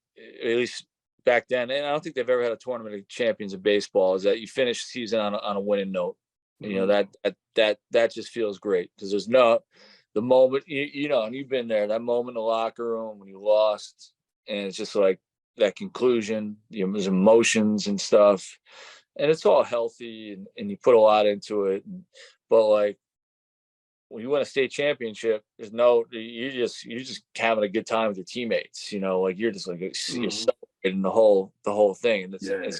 at least back then, and I don't think they've ever had a tournament of champions of baseball, is that you finish the season on a winning note. That just feels great, because there's the moment, and you've been there, that moment in the locker room when you lost, and it's just like that conclusion, there's emotions and stuff, and it's all healthy, and you put a lot into it. But like, when you win a state championship, you're just having a good time with your teammates, like you're just like, you're celebrating the whole thing. And there's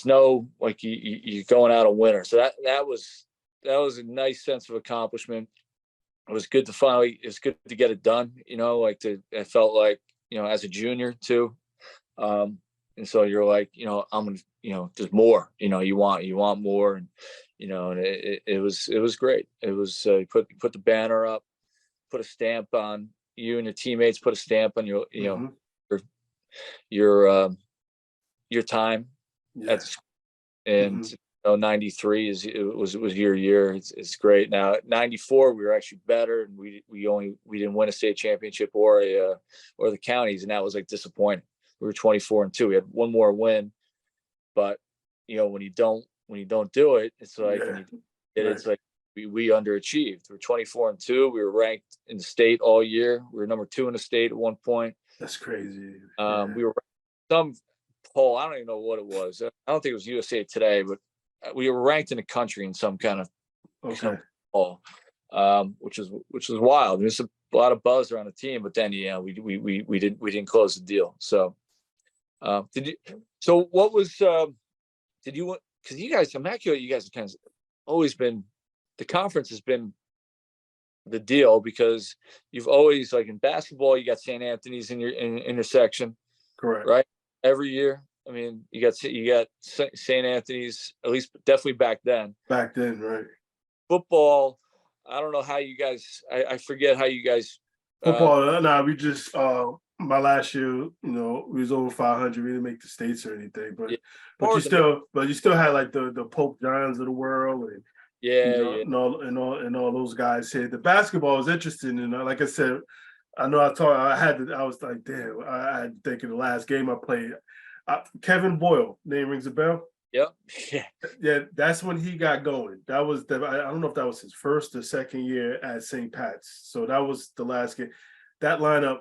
no, like, you're going out a winner. So that was a nice sense of accomplishment. It was good to get it done, I felt like, as a junior too. And so you're like, I'm gonna, there's more, you want more. And, and it was great. It was, you put the banner up, put a stamp on you, and your teammates put a stamp on your, your time at the school. And 93 was your year. It's great. Now at 94 we were actually better, and we didn't win a state championship or the counties, and that was like disappointing. We were 24-2. We had one more win, but when you don't do it, it's like it's like we underachieved. We were 24-2. We were ranked in the state all year. We were number 2 in the state at one point. That's crazy. We were some poll. I don't even know what it was. I don't think it was USA Today, but we were ranked in the country in some kind of poll, which was wild. There's a lot of buzz around the team, but then we didn't close the deal. So what was because you guys, Immaculate, you guys have kind of always been, the conference has been the deal, because you've always, like in basketball, you got St. Anthony's in your section, correct, right? Every year. I mean, you got St. Anthony's, at least definitely back then. Back then, right? Football, I don't know how you guys. I forget how you guys. Football. We just my last year, we was over 500. We didn't make the states or anything, but you still had like the Pope Johns of the world, and and all those guys here. The basketball was interesting, and like I said, I know I was like, damn, I had to think of the last game I played. Kevin Boyle, name rings a bell. Yep. Yeah, that's when he got going. That was I don't know if that was his first or second year at St. Pat's. So that was the last game. That lineup,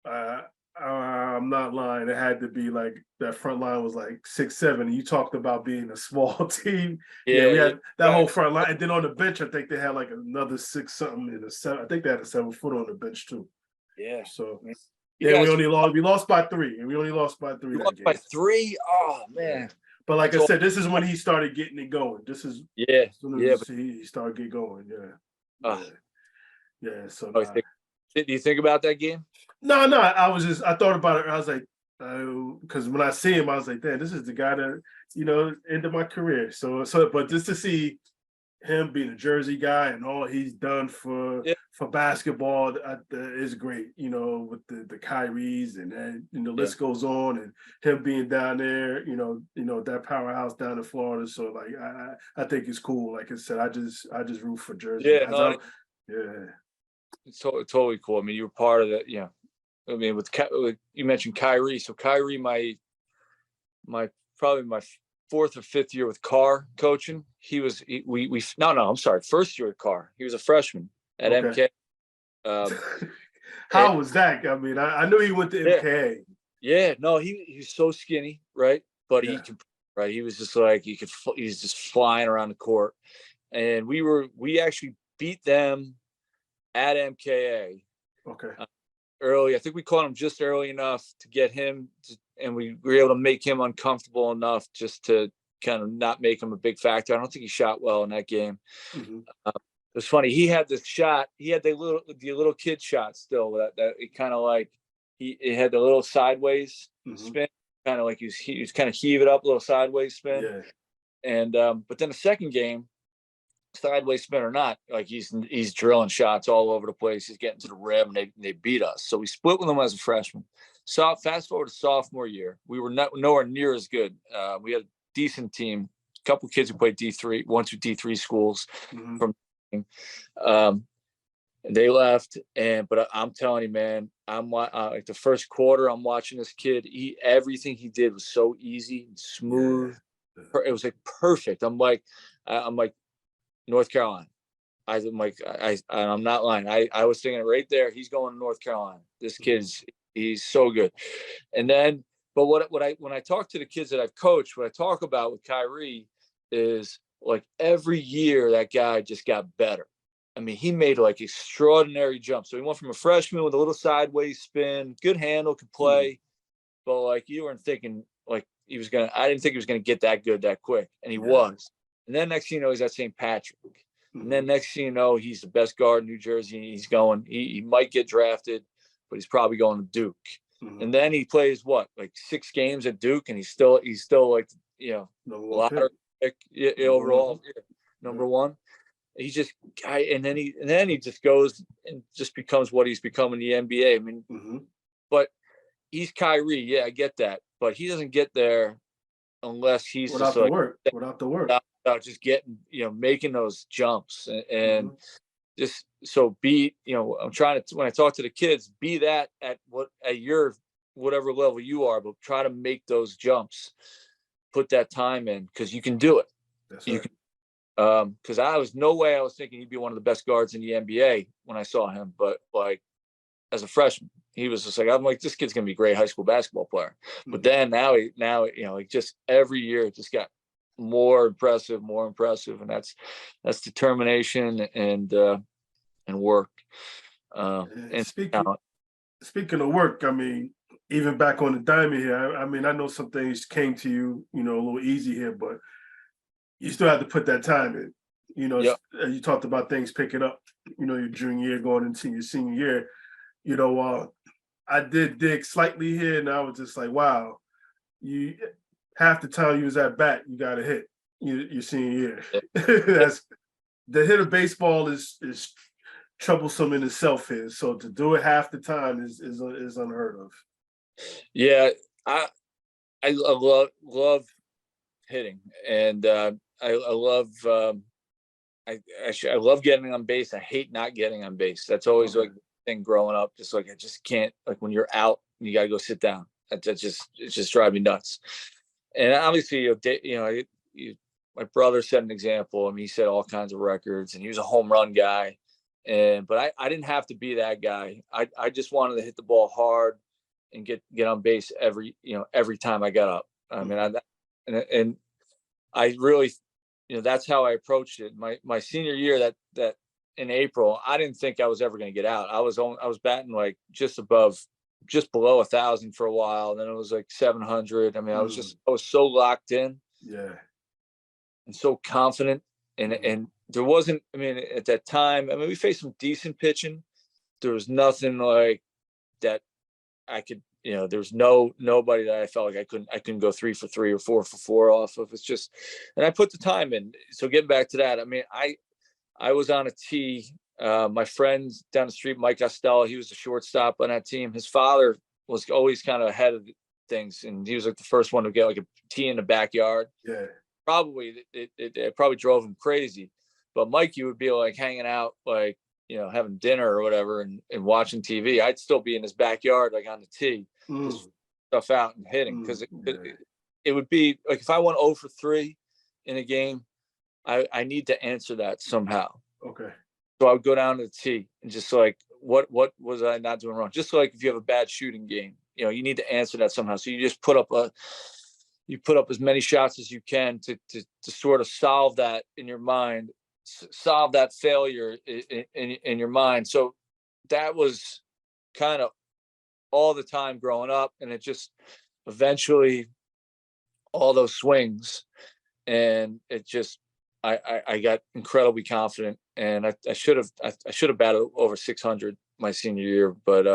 I'm not lying. It had to be like, that front line was like 6'7". You talked about being a small team. Yeah, we had that whole front line, and then on the bench, I think they had like another 6 something in the 7. I think they had a 7 foot on the bench too. Yeah. So. We lost by 3, and we only lost by 3. You lost by 3? Oh man! But like I said, this is when he started getting it going. This is he started getting going. So do you think about that game? No. I thought about it. I was like, because when I see him, I was like, damn, this is the guy that ended my career. So, but just to see him being a Jersey guy and all he's done for basketball is great, with the Kyries and the list goes on, and him being down there, that powerhouse down in Florida. So like, I think it's cool. Like I said, I just root for Jersey. it's totally cool. I mean, you were part of that. Yeah. I mean, with you mentioned Kyrie. So Kyrie, my probably my fourth or fifth year with Carr coaching. I'm sorry, first year with Carr. He was a freshman at MK. How was that? I mean, I knew he went to MKA. Yeah, no, he's so skinny, right? But he can, right? He was just like he's just flying around the court, and we actually beat them at MKA. Okay. Early, I think we caught him just early enough to get him, and we were able to make him uncomfortable enough just to kind of not make him a big factor. I don't think he shot well in that game. Mm-hmm. It was funny. He had this shot. He had the little kid shot still. That it kind of like it had the little sideways spin, kind of like he was kind of heave it up, a little sideways spin. Yeah. And but then the second game, sideways spin or not, like he's drilling shots all over the place. He's getting to the rim, and they beat us. So we split with him as a freshman. So fast forward to sophomore year, we were nowhere near as good. We had a decent team. A couple of kids who played D3, went to D3 schools from. They left, but I'm telling you, man, I'm like the first quarter. I'm watching this kid. Everything he did was so easy and smooth. Yeah. It was like perfect. I'm like North Carolina. I'm not lying. I was thinking right there. He's going to North Carolina. This kid's he's so good. And then, but when I talk to the kids that I've coached, what I talk about with Kyrie is like every year that guy just got better. I mean, he made like extraordinary jumps. So he went from a freshman with a little sideways spin, good handle, could play, but like you weren't thinking like I didn't think he was gonna get that good that quick, and he was. And then next thing you know, he's at St. Patrick. And then next thing you know, he's the best guard in New Jersey. He's going. He might get drafted, but he's probably going to Duke. And then he plays like 6 games at Duke, and he's still like lottery pick overall, number one. He just and then he just goes and just becomes what he's become in the NBA. I mean, but he's Kyrie. Yeah, I get that, but he doesn't get there unless he's without the work. Without just getting making those jumps and just so I'm trying to when I talk to the kids, be that at your whatever level you are, but try to make those jumps, put that time in because you can do it. That's right. Because I was thinking he'd be one of the best guards in the NBA when I saw him, but like as a freshman, he was just like, I'm like, this kid's gonna be a great high school basketball player. But then now like just every year it just got more impressive, and that's determination and work. And speaking of work, I mean, even back on the diamond here, I mean, I know some things came to you, a little easy here, but you still have to put that time in. You talked about things picking up, your junior year going into your senior year. I did dig slightly here, and I was just like, wow, you half the time you was at bat, you got to hit your senior year. That's the hit of baseball is troublesome in itself here. So to do it half the time is unheard of. Yeah, I love hitting, and I love I love getting on base. I hate not getting on base. That's always like the thing growing up. Just like I just can't, like when you're out, you got to go sit down. It just drives me nuts. And obviously, my brother set an example. I mean, he set all kinds of records, and he was a home run guy. But I didn't have to be that guy. I just wanted to hit the ball hard and get on base every time I got up. I mean, and I really, that's how I approached it. My senior year, that in April, I didn't think I was ever going to get out. I was batting like just below 1,000 for a while. And then it was like 700. I mean, I was so locked in. Yeah. And so confident. And there wasn't, I mean, at that time, I mean, we faced some decent pitching. There was nothing like that I could, there was nobody that I felt like I couldn't go 3 for 3 or 4 for 4 off of. It's just, and I put the time in. So getting back to that, I mean, I was on a tee. My friend down the street, Mike Costello, he was the shortstop on that team. His father was always kind of ahead of things, and he was like the first one to get like a tee in the backyard. Yeah. Probably it probably drove him crazy. But Mikey would be like hanging out like having dinner or whatever and watching TV, I'd still be in his backyard, like on the tee, just stuff out and hitting. Cause it would be like, if I went 0 for 3 in a game, I need to answer that somehow. Okay. So I would go down to the tee and just like, what was I not doing wrong? Just like if you have a bad shooting game, you need to answer that somehow. So you just put up as many shots as you can to sort of solve that in your mind, solve that failure in your mind. So that was kind of all the time growing up, and it just eventually all those swings, and it just I got incredibly confident, and I should have batted over 600 my senior year, but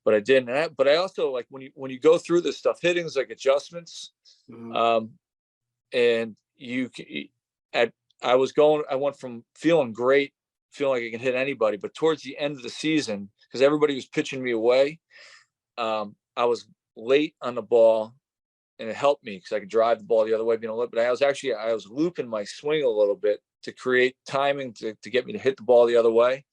I didn't. But I also, like, when you go through this stuff, hitting is like adjustments. And I went from feeling great, feeling like I can hit anybody, but towards the end of the season, because everybody was pitching me away, I was late on the ball, and it helped me because I could drive the ball the other way, being a little. But I was looping my swing a little bit to create timing to get me to hit the ball the other way,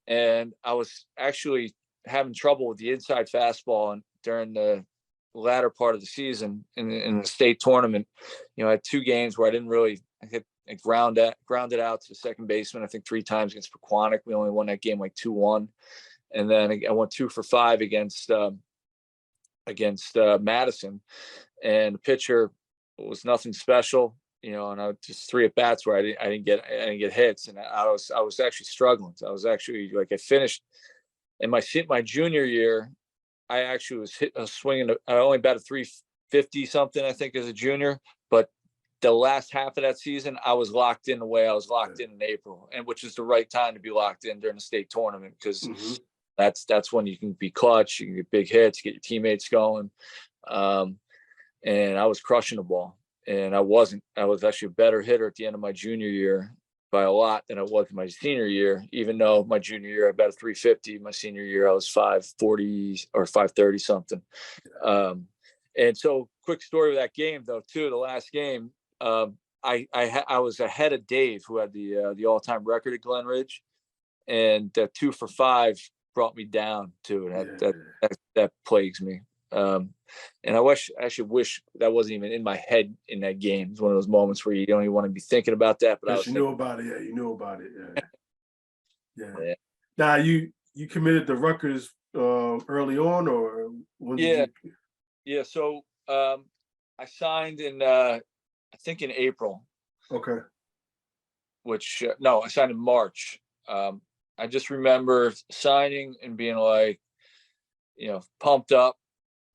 and I was actually having trouble with the inside fastball, and during the latter part of the season in the state tournament, I had 2 games where I grounded out to the second baseman, I think 3 times against Pequannock. We only won that game like 2-1. And then I went 2 for 5 against Madison, and the pitcher was nothing special, and I just 3 at bats where I didn't get hits. And I was actually struggling. So I was actually like, I finished in my junior year. I actually was swinging. I only batted 350 something, I think, as a junior. But the last half of that season, I was locked in the way I was locked in April, and which is the right time to be locked in during the state tournament, because that's when you can be clutch, you can get big hits, get your teammates going. And I was crushing the ball, and I was actually a better hitter at the end of my junior year by a lot than I was in my senior year, even though my junior year I batted 350. My senior year I was 540 or 530 something. And so, quick story of that game though too. The last game, I was ahead of Dave, who had the all-time record at Glen Ridge, and 2 for 5 brought me down to it. That plagues me. And I actually wish that wasn't even in my head in that game. It's one of those moments where you don't even want to be thinking about that. But yes, you knew about it. Yeah, you knew about it. Yeah. Now you committed to Rutgers early on, or when did you? Yeah. So I signed in I think in April. Okay. No, I signed in March. I just remember signing and being like, pumped up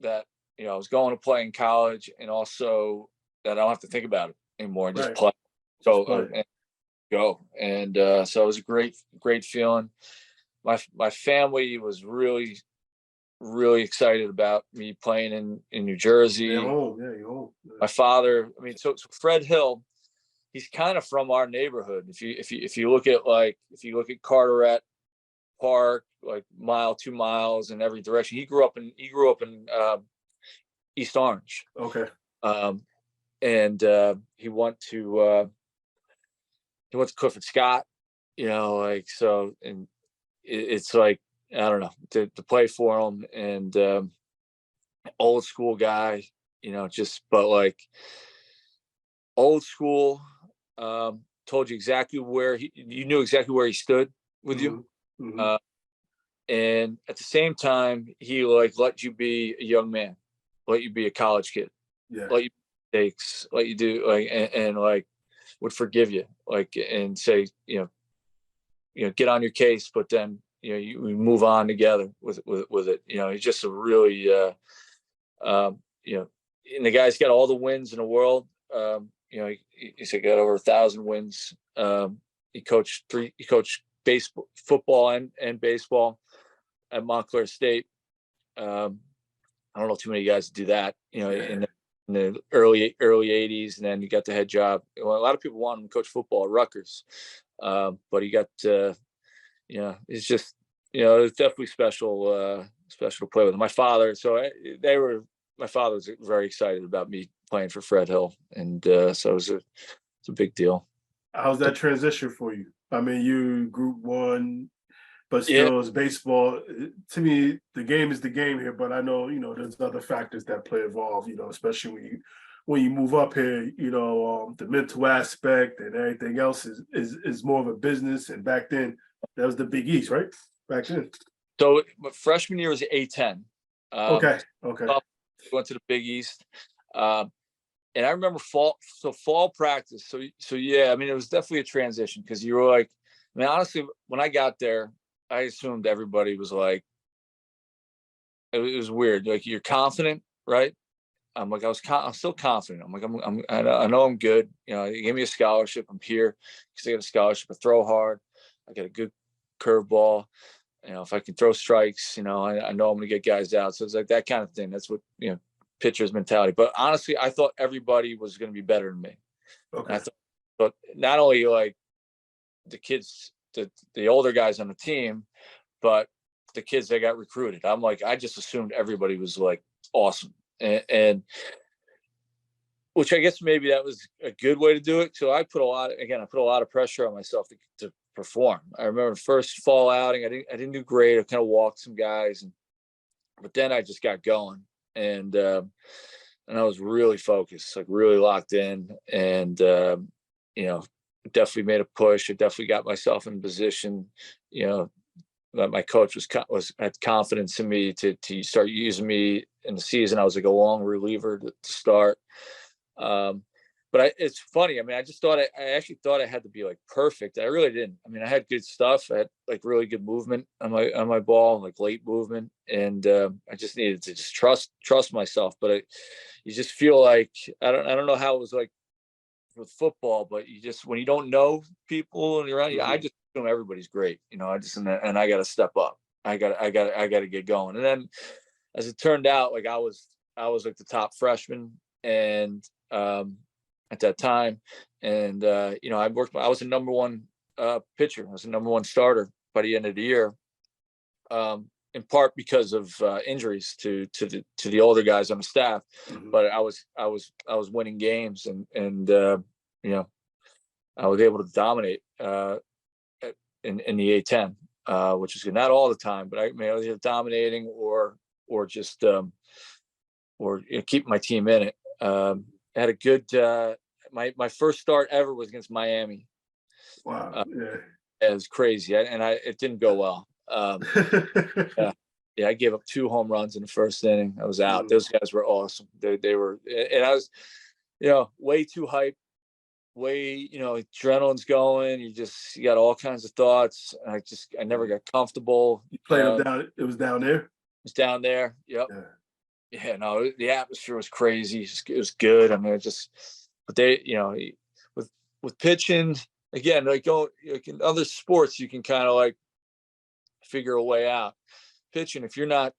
that I was going to play in college, and also that I don't have to think about it anymore and just play. So and go. And so it was a great feeling. My family was really, really excited about me playing in New Jersey. You're home. My father, so Fred Hill, he's kind of from our neighborhood. If you look at Carteret Park, like 2 miles in every direction. He grew up in East Orange. Okay. And he went to Clifford Scott, so, and it's like, I don't know, to play for him, and old school guy, but like old school, told you exactly you knew exactly where he stood with you. And at the same time, he let you be a young man, let you be a college kid, let you make mistakes, let you do and would forgive you, and say, get on your case, but then, we move on together with it. He's just a really, and the guy's got all the wins in the world. He's got over 1,000 wins. He coached baseball, football and baseball at Montclair State. I don't know too many guys do that, in the early 80s, and then he got the head job. Well, a lot of people want him to coach football at Rutgers, but he got, it's just, it's definitely special to play with him. My father was very excited about me playing for Fred Hill, and so it's a big deal. How's that transition for you? You Group 1, but Yeah. still, it's baseball. To me, the game is the game here. But I know, there's other factors that play involved. Especially when you move up here. The mental aspect and everything else is more of a business. And back then, that was the Big East, right? Back then. So freshman year was A10. Okay. Went to the Big East. And I remember fall practice. So yeah, I mean, it was definitely a transition because you were like, I mean, honestly, when I got there, I assumed everybody was like, it was weird. Like, you're confident, right? I'm like, I'm still confident. I'm like, I know I'm good. You gave me a scholarship. I'm here because I got a scholarship. I throw hard. I got a good curveball. If I can throw strikes, I know I'm going to get guys out. So it's like that kind of thing. That's what, pitcher's mentality. But honestly, I thought everybody was going to be better than me. Okay. And I thought, but not only like the kids, the older guys on the team, but the kids that got recruited. I'm like, I just assumed everybody was like awesome. And which I guess maybe that was a good way to do it. So I put a lot of pressure on myself to perform. I remember the first fall outing, I didn't do great. I kind of walked some guys, but then I just got going, and I was really focused, like really locked in, and definitely made a push. I definitely got myself in position. That my coach had confidence in me to start using me in the season. I was like a long reliever to start. But it's funny. I mean, I just thought I actually thought I had to be like perfect. I really didn't. I mean, I had good stuff. I had like really good movement on my ball, like late movement, and I just needed to just trust myself. But you just feel like I don't know how it was like with football, but you just, when you don't know people and you're around, I just assume everybody's great. I just and I got to step up. I got to get going. And then, as it turned out, like I was like the top freshman, and at that time, and I was the number one pitcher. I was the number one starter by the end of the year, in part because of injuries to the older guys on the staff. But I was winning games, and I was able to dominate in the A10, which is good. Not all the time, but I was either dominating or just or keep my team in it. I had a good my first start ever was against Miami. Wow. Yeah. It was crazy, and it didn't go well. Yeah, I gave up 2 home runs in the first inning. I was out. Those guys were awesome. They were, and I was, way too hyped. Way, adrenaline's going. You got all kinds of thoughts. I never got comfortable. You played them down. It was down there. It was down there. Yep. Yeah. No, the atmosphere was crazy. It was good. I mean, but they, with pitching again, like in other sports, you can kind of like figure a way out. Pitching, if you're not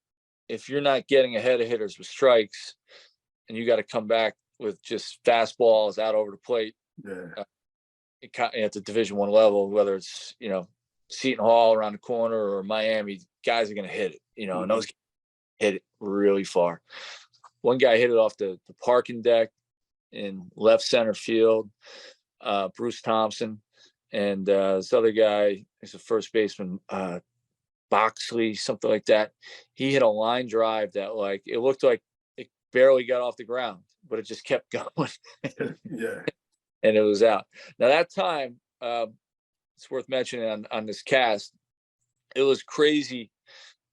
getting ahead of hitters with strikes, and you got to come back with just fastballs out over the plate. Yeah. At the Division I level, whether it's Seton Hall around the corner or Miami, guys are going to hit it. And those guys hit it really far. One guy hit it off the parking deck in left center field, Bruce Thompson, and this other guy is a first baseman, Boxley, something like that. He hit a line drive that, like, it looked like it barely got off the ground, but it just kept going. Yeah. And it was out. Now that time, it's worth mentioning on this cast, it was crazy,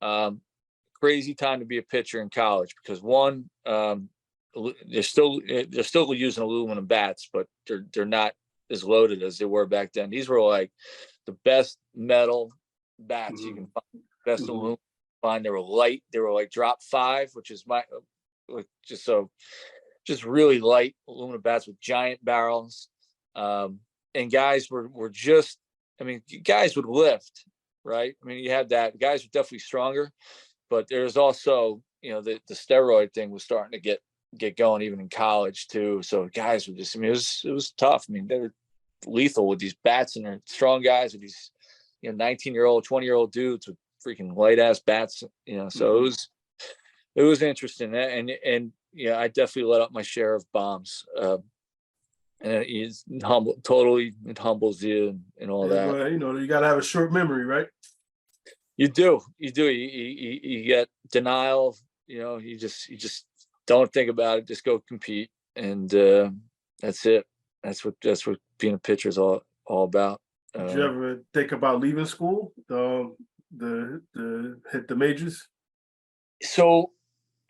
crazy time to be a pitcher in college, because one, they're still using aluminum bats, but they're not as loaded as they were back then. These were like the best metal bats you can find, best aluminum find. They were light. They were like drop 5, which is just really light aluminum bats with giant barrels. And guys were just, I mean, guys would lift, right? I mean, you had that. Guys were definitely stronger, but there's also, the steroid thing was starting to get going even in college too. So guys were just, I mean, it was tough. I mean, they were lethal with these bats, and they're strong guys with these, 19-year-old, 20-year-old dudes with freaking light ass bats, so it was interesting. And I definitely let up my share of bombs. And it's humble, totally, it humbles you and all that. Well, you got to have a short memory, right? You do. You get denial. You just don't think about it. Just go compete, and that's it. That's what being a pitcher is all about. Did you ever think about leaving school? Hit the majors? So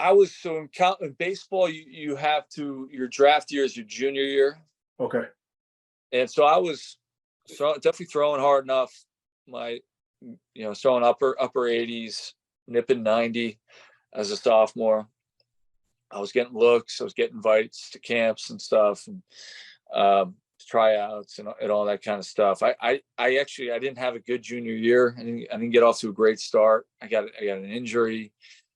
in baseball, you have to, your draft year is your junior year. Okay. And so I was definitely throwing hard enough. Throwing upper 80s, nipping 90 as a sophomore. I was getting looks. I was getting invites to camps and stuff, and tryouts and all that kind of stuff. I didn't have a good junior year. I didn't get off to a great start. I got an injury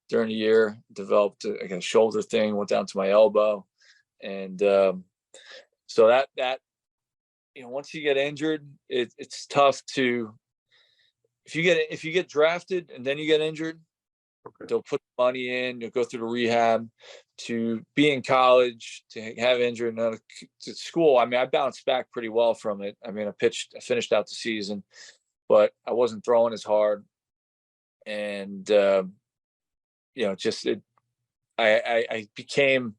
during the year. I got a shoulder thing. Went down to my elbow, and so that once you get injured, it's tough to. If you get drafted and then you get injured, okay, they'll put money in. You'll go through the rehab. To be in college, to have injured, and to school. I mean, I bounced back pretty well from it. I mean, I finished out the season, but I wasn't throwing as hard, and I became.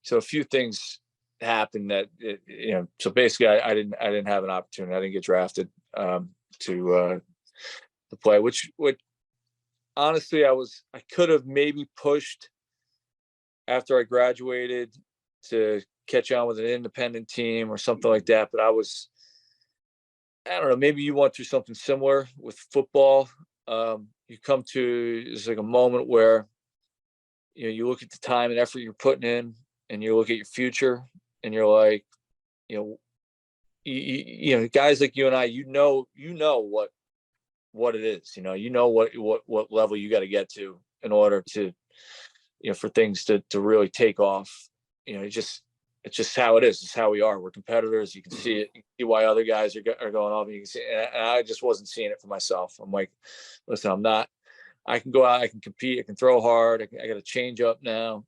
So a few things happened that So basically, I didn't have an opportunity. I didn't get drafted to play, which honestly I could have maybe pushed after I graduated to catch on with an independent team or something like that. But I don't know, maybe you went through something similar with football. You come to, it's like a moment where, you look at the time and effort you're putting in, and you look at your future, and you're like, guys like you and I, what it is, what level you got to get to in order to, for things to really take off. It's just how it is. It's how we are. We're competitors. You can see it. You can see why other guys are going off. And you can see, and I just wasn't seeing it for myself. I'm like, listen, I can go out, I can compete, I can throw hard. I got to change up now.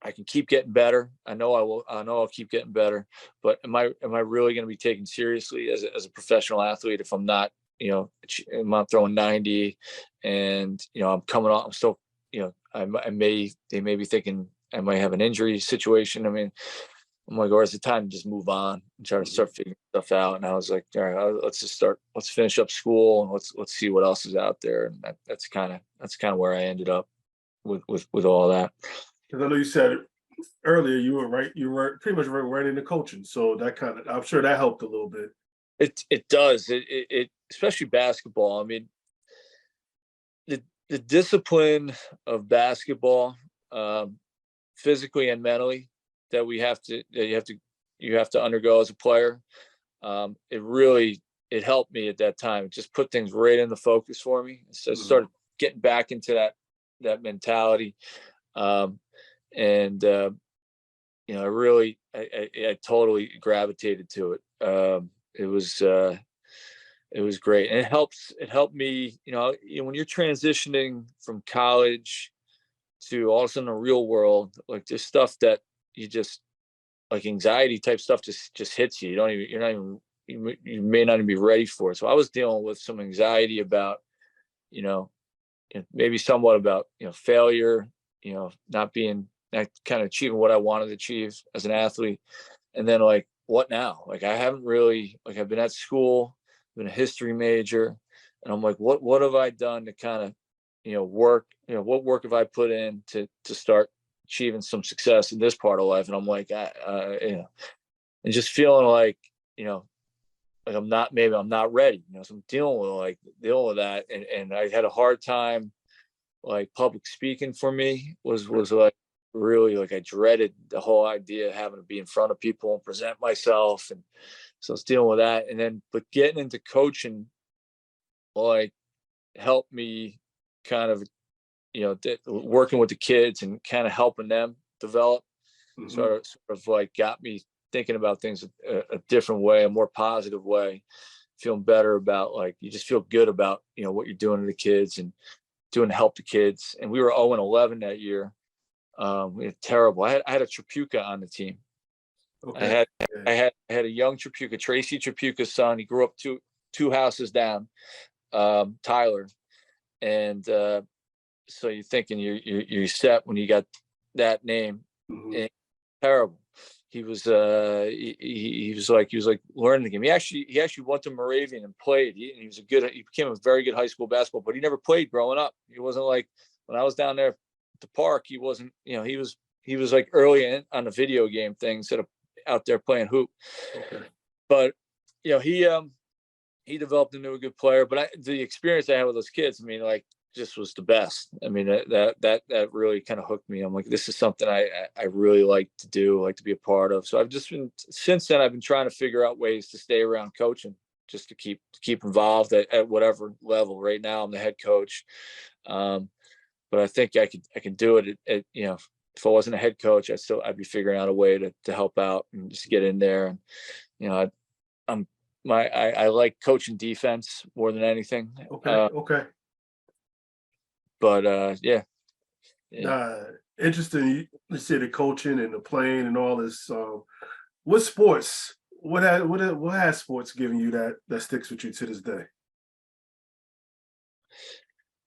I can keep getting better. I know I'll keep getting better, but am I really going to be taken seriously as a professional athlete if I'm not, I'm not throwing 90 and, I'm coming off, I'm still, they may be thinking I might have an injury situation. I mean, I'm like, or is it time to just move on and try to start figuring stuff out? And I was like, all right, let's finish up school and let's see what else is out there. And that's kind of where I ended up with all that. Because I know you said earlier you were pretty much right into coaching, so I'm sure that helped a little bit. It does. It especially basketball. I mean, the discipline of basketball, physically and mentally, that you have to undergo as a player. It helped me at that time. It just put things right in the focus for me. So I started getting back into that mentality. I totally gravitated to it. It was great. And it helped me, when you're transitioning from college to all of a sudden the real world, like there's stuff that you just, like anxiety type stuff just hits you. You may not even be ready for it. So I was dealing with some anxiety about, maybe somewhat about, failure, not kind of achieving what I wanted to achieve as an athlete. And then like, what now? Like I haven't really, like I've been at school, been a history major, and I'm like, what have I done to kind of, work, what work have I put in to start achieving some success in this part of life? And I'm like, and just feeling like, like I'm not ready, so I'm dealing with that. And I had a hard time, like public speaking for me was like, really, like I dreaded the whole idea of having to be in front of people and present myself. And so I was dealing with that. And then, but getting into coaching, like helped me kind of, working with the kids and kind of helping them develop, sort of like got me thinking about things a different way, a more positive way, feeling better about, like, you just feel good about, what you're doing to the kids and doing to help the kids. And we were 0-11 that year. We had terrible. I had a Trapuka on the team. Okay. I had a young Trapuka, Tracy Trapuka's son. He grew up two houses down, Tyler, and so you're thinking you're set when you got that name. And terrible. He was he was like learning the game. He actually went to Moravian and played. He became a very good high school basketball, but he never played growing up. He wasn't like when I was down there at the park. He wasn't, he was like early in on the video game thing instead of out there playing hoop. Okay. But he developed into a good player. But the experience I had with those kids, I mean, like, just was the best. I mean, that really kind of hooked me. I'm like, this is something I really like to do, like to be a part of. So since then I've been trying to figure out ways to stay around coaching, just to keep involved at whatever level. Right now I'm the head coach. But I think I can do it at if I wasn't a head coach, I'd be figuring out a way to help out and just get in there. And I like coaching defense more than anything. Okay. But yeah. Interesting. You say the coaching and the playing and all this. What sports? What has sports given you that sticks with you to this day?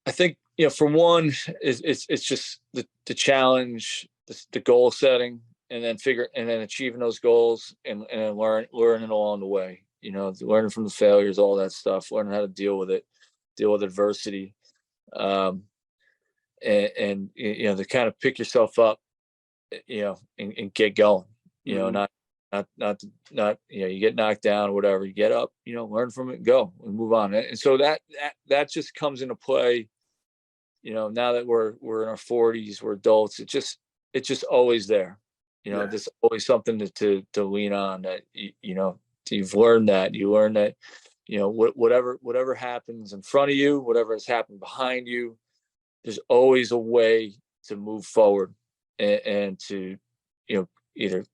I think for one, it's just the challenge, the goal setting, and then achieving those goals and learning along the way. Learning from the failures, all that stuff, learning how to deal with adversity. And to kind of pick yourself up, and get going, not you get knocked down or whatever, you get up, learn from it and go and move on. And so that just comes into play, now that we're in our 40s, we're adults. It's just always there, there's always something to lean on. That you've learned that whatever happens in front of you, whatever has happened behind you, there's always a way to move forward and to, either,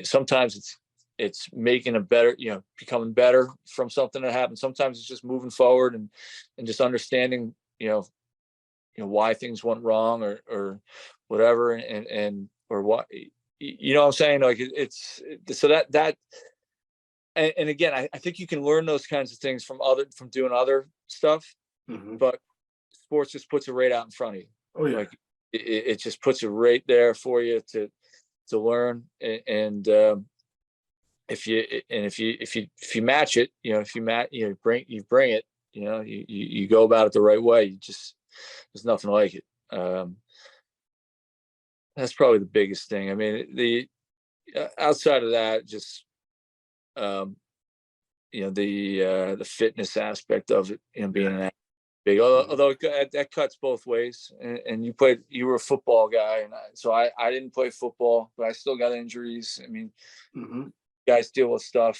sometimes it's making a better, becoming better from something that happened. Sometimes it's just moving forward and just understanding, why things went wrong or whatever. Or what, what I'm saying? Like so that, and again, I think you can learn those kinds of things from doing other stuff, but sports just puts it right out in front of you. Oh yeah. Like it just puts it right there for you to learn. And if you match it, you bring it, you go about it the right way. There's nothing like it. That's probably the biggest thing. I mean, the outside of that, just the fitness aspect of it, being an big, although that cuts both ways. And you were a football guy, and so I didn't play football, but I still got injuries. I mean, guys deal with stuff,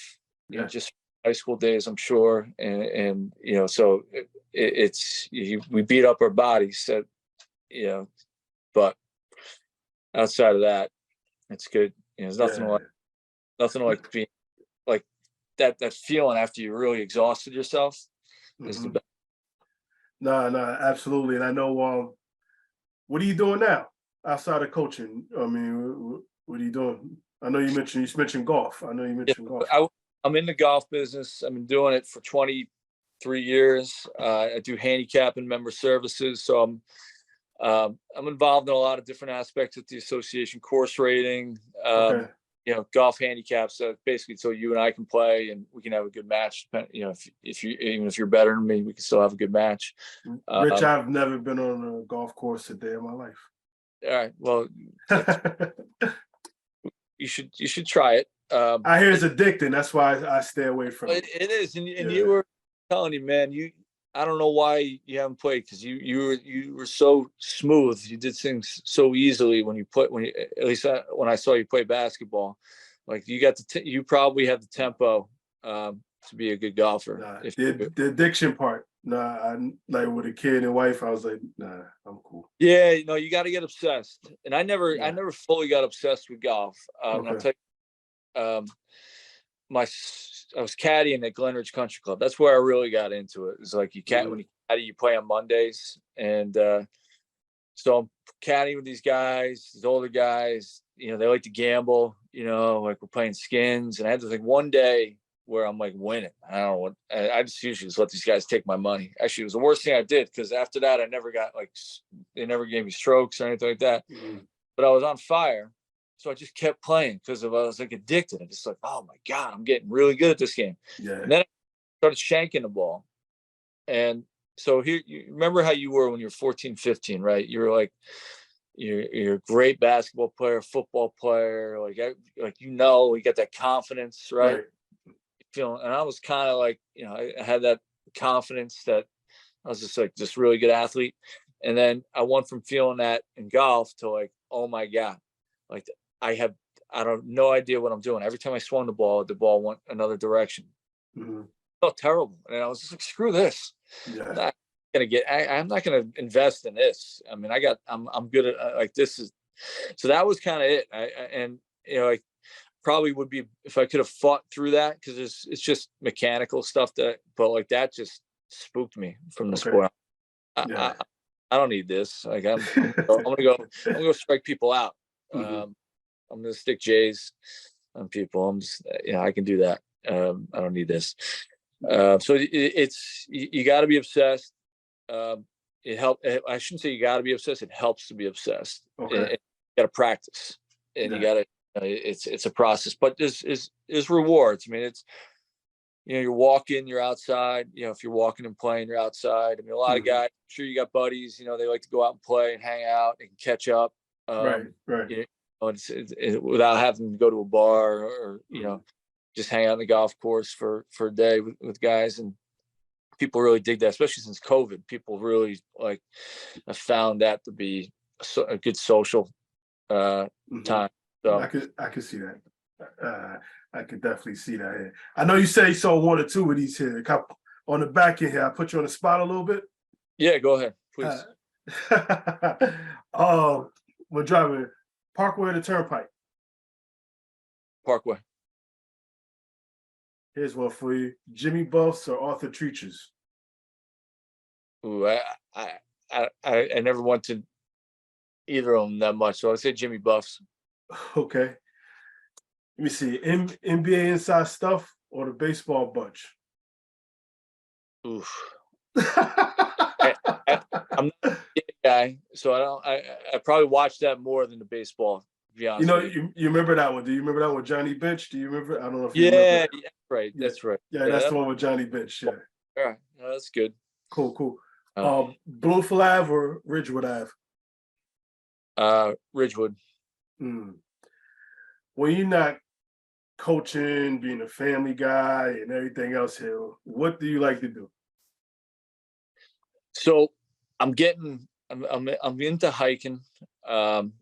just high school days, I'm sure. And so we beat up our bodies, so, but outside of that, it's good. There's nothing like being like that feeling after you really exhausted yourself is the best. No, absolutely. And I know, what are you doing now outside of coaching? I mean, what are you doing? I know you mentioned golf. I know you mentioned golf. I'm in the golf business. I've been doing it for 23 years. I do handicap and member services. So I'm involved in a lot of different aspects of the association, course rating, Okay. golf handicaps. So basically, so you and I can play and we can have a good match. Even if you're better than me, we can still have a good match. Rich, I've never been on a golf course a day in my life. All right. Well, you should try it. I hear it's addicting. That's why I stay away from it. It is, and you were telling you, man, I don't know why you haven't played, because you were so smooth. You did things so easily when at least when I saw you play basketball. Like you probably have the tempo to be a good golfer. The addiction part. I like with a kid and wife, I was like, nah, I'm cool. Yeah, you got to get obsessed, and I never fully got obsessed with golf. And I'll tell you, I was caddying at Glenridge Country Club. That's where I really got into it. It's like when you caddy, you play on Mondays, and so I'm caddying with these guys, these older guys. They like to gamble. Like we're playing skins, and I had to think one day where I'm like winning. I don't know what, I just usually just let these guys take my money. Actually, it was the worst thing I did, because after that, I never got like, they never gave me strokes or anything like that. But I was on fire. So I just kept playing because I was like addicted. I'm just like, oh my God, I'm getting really good at this game. Yeah. And then I started shanking the ball. And so here, you remember how you were when you were 14, 15, right? You were like, you're a great basketball player, football player, like you got that confidence, right? Feeling, and I was kind of like, I had that confidence that I was just like this really good athlete. And then I went from feeling that in golf to like, oh my God, like I don't no idea what I'm doing. Every time I swung the ball went another direction. It felt terrible. And I was just like, screw this. Yeah. I'm not gonna invest in this. I mean, I'm good at like this is. So that was kind of it. And like probably would be if I could have fought through that, because it's just mechanical stuff but like that just spooked me from the sport. I don't need this. Like I'm gonna go strike people out. I'm gonna stick J's on people. I'm just I can do that. I don't need this. So it's you got to be obsessed. It help. I shouldn't say you got to be obsessed. It helps to be obsessed. You got to practice, and you got to. It's a process, but there's rewards. I mean, it's you're walking, you're outside. If you're walking and playing, you're outside. I mean, a lot of guys. I'm sure you got buddies. They like to go out and play and hang out and catch up. Right. It's without having to go to a bar or just hang out on the golf course for a day with guys. And people really dig that, especially since COVID. People really like have found that to be a good social time. So I could see that. I could definitely see that here. I know you say you saw one or two of these here. On the back end here, I put you on the spot a little bit. Yeah, go ahead, please. We're driving Parkway to Turnpike. Parkway. Here's one for you: Jimmy Buffs or Arthur Treacher's. Ooh, I never went to either of them that much, so I'd say Jimmy Buffs. Okay. Let me see. NBA Inside Stuff or the Baseball Bunch? Oof. I'm not a guy, so I probably watched that more than the baseball. To be honest with you. You remember that one? Do you remember that one with Johnny Bench? Do you remember? I don't know if you remember. Yeah, right. That's right. Yeah, that's the one with Johnny Bench. Yeah. All right. No, that's good. Cool. Bloomfield Ave or Ridgewood Ave? Ridgewood. When you're not coaching, being a family guy, and everything else here, what do you like to do? So I'm into hiking. I'm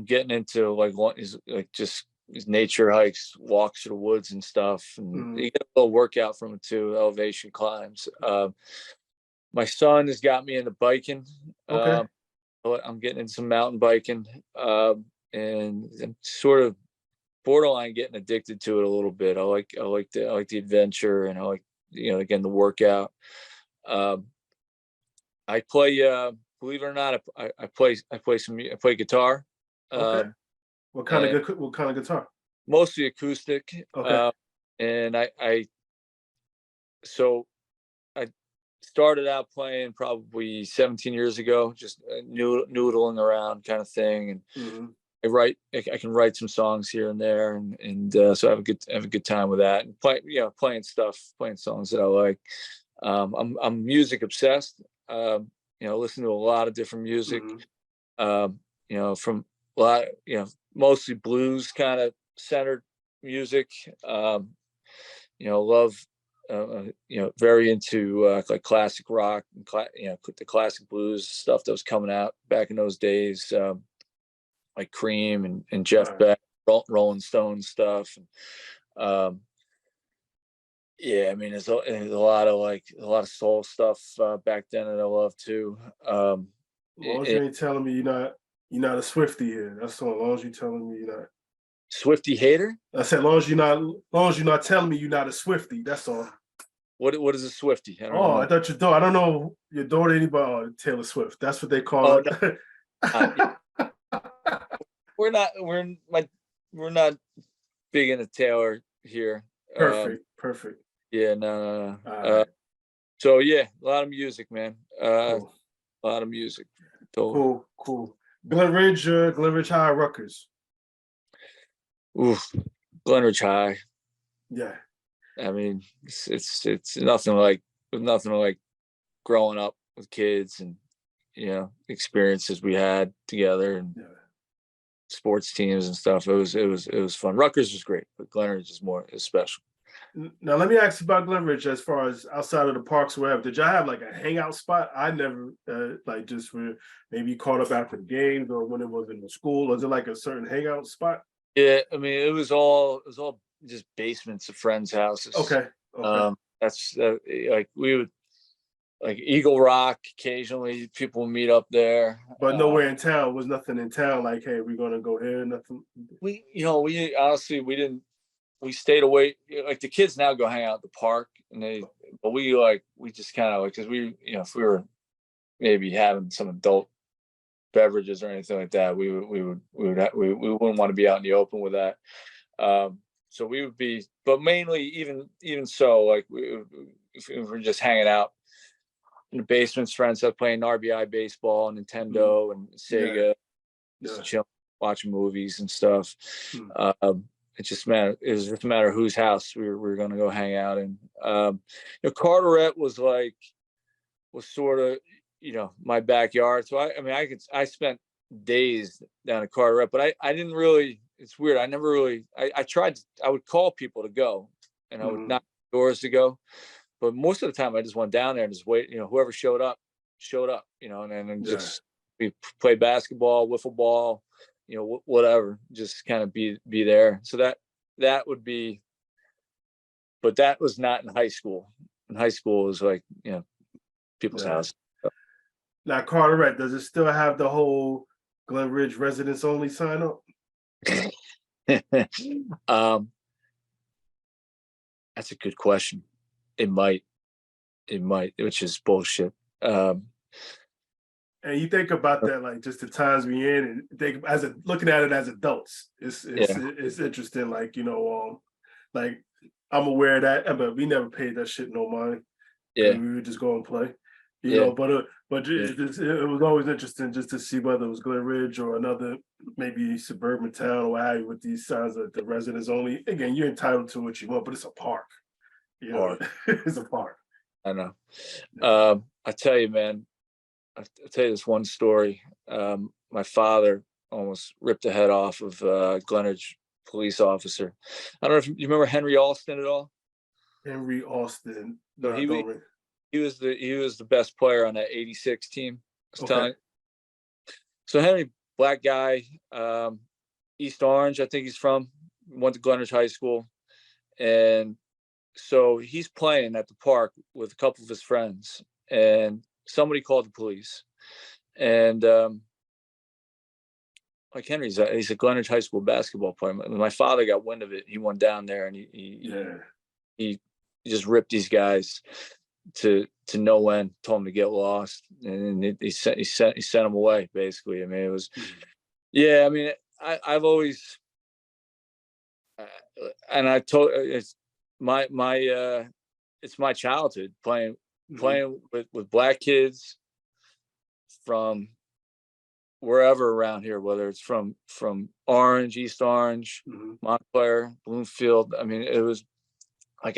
getting into like just these nature hikes, walks through the woods and stuff, and you get a little workout from it too, elevation climbs. My son has got me into biking. I'm getting into some mountain biking, and I'm sort of borderline getting addicted to it a little bit. I like the adventure, and I like again the workout. I play, believe it or not, I play guitar. What kind of guitar? Mostly acoustic. And so I started out playing probably 17 years ago, just noodling around kind of thing. And I can write some songs here and there, and so I have a good time with that, and playing songs that I like. I'm music obsessed. Listen to a lot of different music. From a lot, mostly blues kind of centered music. Love, very into like classic rock and the classic blues stuff that was coming out back in those days, like Cream and Jeff Beck, Rolling Stone stuff. And, yeah, I mean, there's a lot of soul stuff back then that I love too. As long as you ain't telling me you're not a Swiftie here. That's all. As long as you're telling me you're not Swiftie hater. I said, as long as you're not telling me you're not a Swiftie. That's all. What is a Swiftie? I thought your daughter. I don't know your daughter. Anybody? Taylor Swift. That's what they call it. No. We're not big into Taylor. here. Perfect. Yeah, no. All right, So yeah, a lot of music, man. cool, A lot of music. Totally. cool. Glen Ridge High, Rutgers. Oof, Glenridge High. Yeah, I mean, it's nothing like growing up with kids and experiences we had together and yeah. sports teams and stuff. It was fun. Rutgers was great, but Glenridge is special. Now let me ask you about Glen Ridge as far as outside of the parks or whatever. Did y'all have like a hangout spot? I never like just for maybe caught up after the games or when it was in the school. Was it like a certain hangout spot? Yeah, I mean it was all just basements of friends' houses. Okay. That's like we would like Eagle Rock. Occasionally, people would meet up there. But nowhere in town was nothing in town. Like, hey, we're gonna go here. Nothing. We honestly we didn't. We stayed away. Like the kids now go hang out at the park, but we just kind of like because if we were maybe having some adult beverages or anything like that, we wouldn't want to be out in the open with that. So we would be, but mainly even so, like if we were just hanging out in the basements, friends up playing RBI baseball, Nintendo, and Sega, just chilling, watching movies and stuff. It was just a matter of whose house we were going to go hang out in. Carteret was sort of my backyard. So I spent days down at Carteret, but I didn't really. It's weird. I never really. I tried. I would call people to go, and I would knock doors to go, but most of the time I just went down there and just wait. Whoever showed up, and then just we played basketball, wiffle ball, whatever. Just kind of be there. So that would be. But that was not in high school. In high school, it was like people's house. Now, Carteret, does it still have the whole Glen Ridge residents only sign up? That's a good question. It might, which is bullshit. And you think about that, like just the times we in, and think looking at it as adults, it's interesting. Like like I'm aware of that, but we never paid that shit no mind. Yeah, we would just go and play. But it was always interesting just to see whether it was Glen Ridge or another maybe suburban town or what have you with these signs of the residents only. Again, you're entitled to what you want, but it's a park. It's a park. I know. I tell you, man. I'll tell you this one story. My father almost ripped the head off of Glenridge police officer. I don't know if you remember Henry Alston at all. Henry Alston. So he was the best player on that '86 team. Okay. So Henry, black guy, East Orange, I think he's from. Went to Glenridge High School, and so he's playing at the park with a couple of his friends, and somebody called the police, and like he's a Glenridge High School basketball player. My father got wind of it. He went down there and he just ripped these guys to no end, told them to get lost, and he sent them away basically. I mean, it was I mean, I've always and I told it's it's my childhood playing with black kids from wherever around here, whether it's from Orange, East Orange, Montclair, Bloomfield. I mean, it was like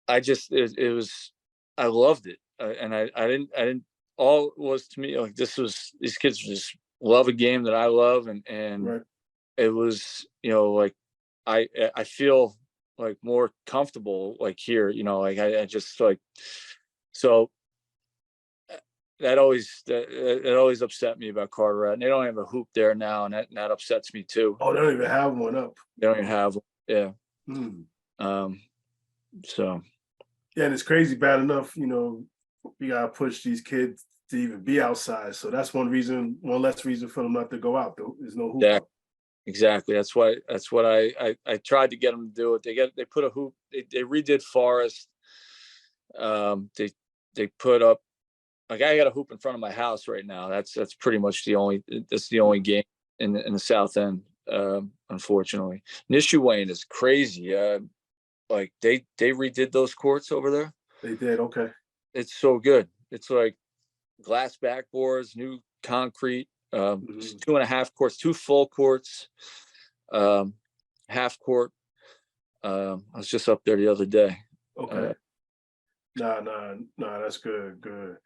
I just it was I loved it, and I didn't. All it was to me like these kids just love a game that I love, and it was like I feel like more comfortable like here, like I just like so. It always upset me about Carteret, and they don't have a hoop there now, and that upsets me too. Oh, they don't even have one up. They don't even have one. Yeah. So. Yeah, and it's crazy bad enough. We gotta push these kids to even be outside. So that's one less reason for them not to go out. Though there's no hoop. Yeah, exactly. That's what I tried to get them to do it. They put a hoop. They redid Forest. They put up. Like I got a hoop in front of my house right now. That's pretty much the only game in the South End. unfortunately. Nishuane is crazy. Like they redid those courts over there. They did, okay. It's so good. It's like glass backboards, new concrete, Mhm. 2.5 courts, 2 full courts, half court. I was just up there the other day. Okay. No, that's good, good.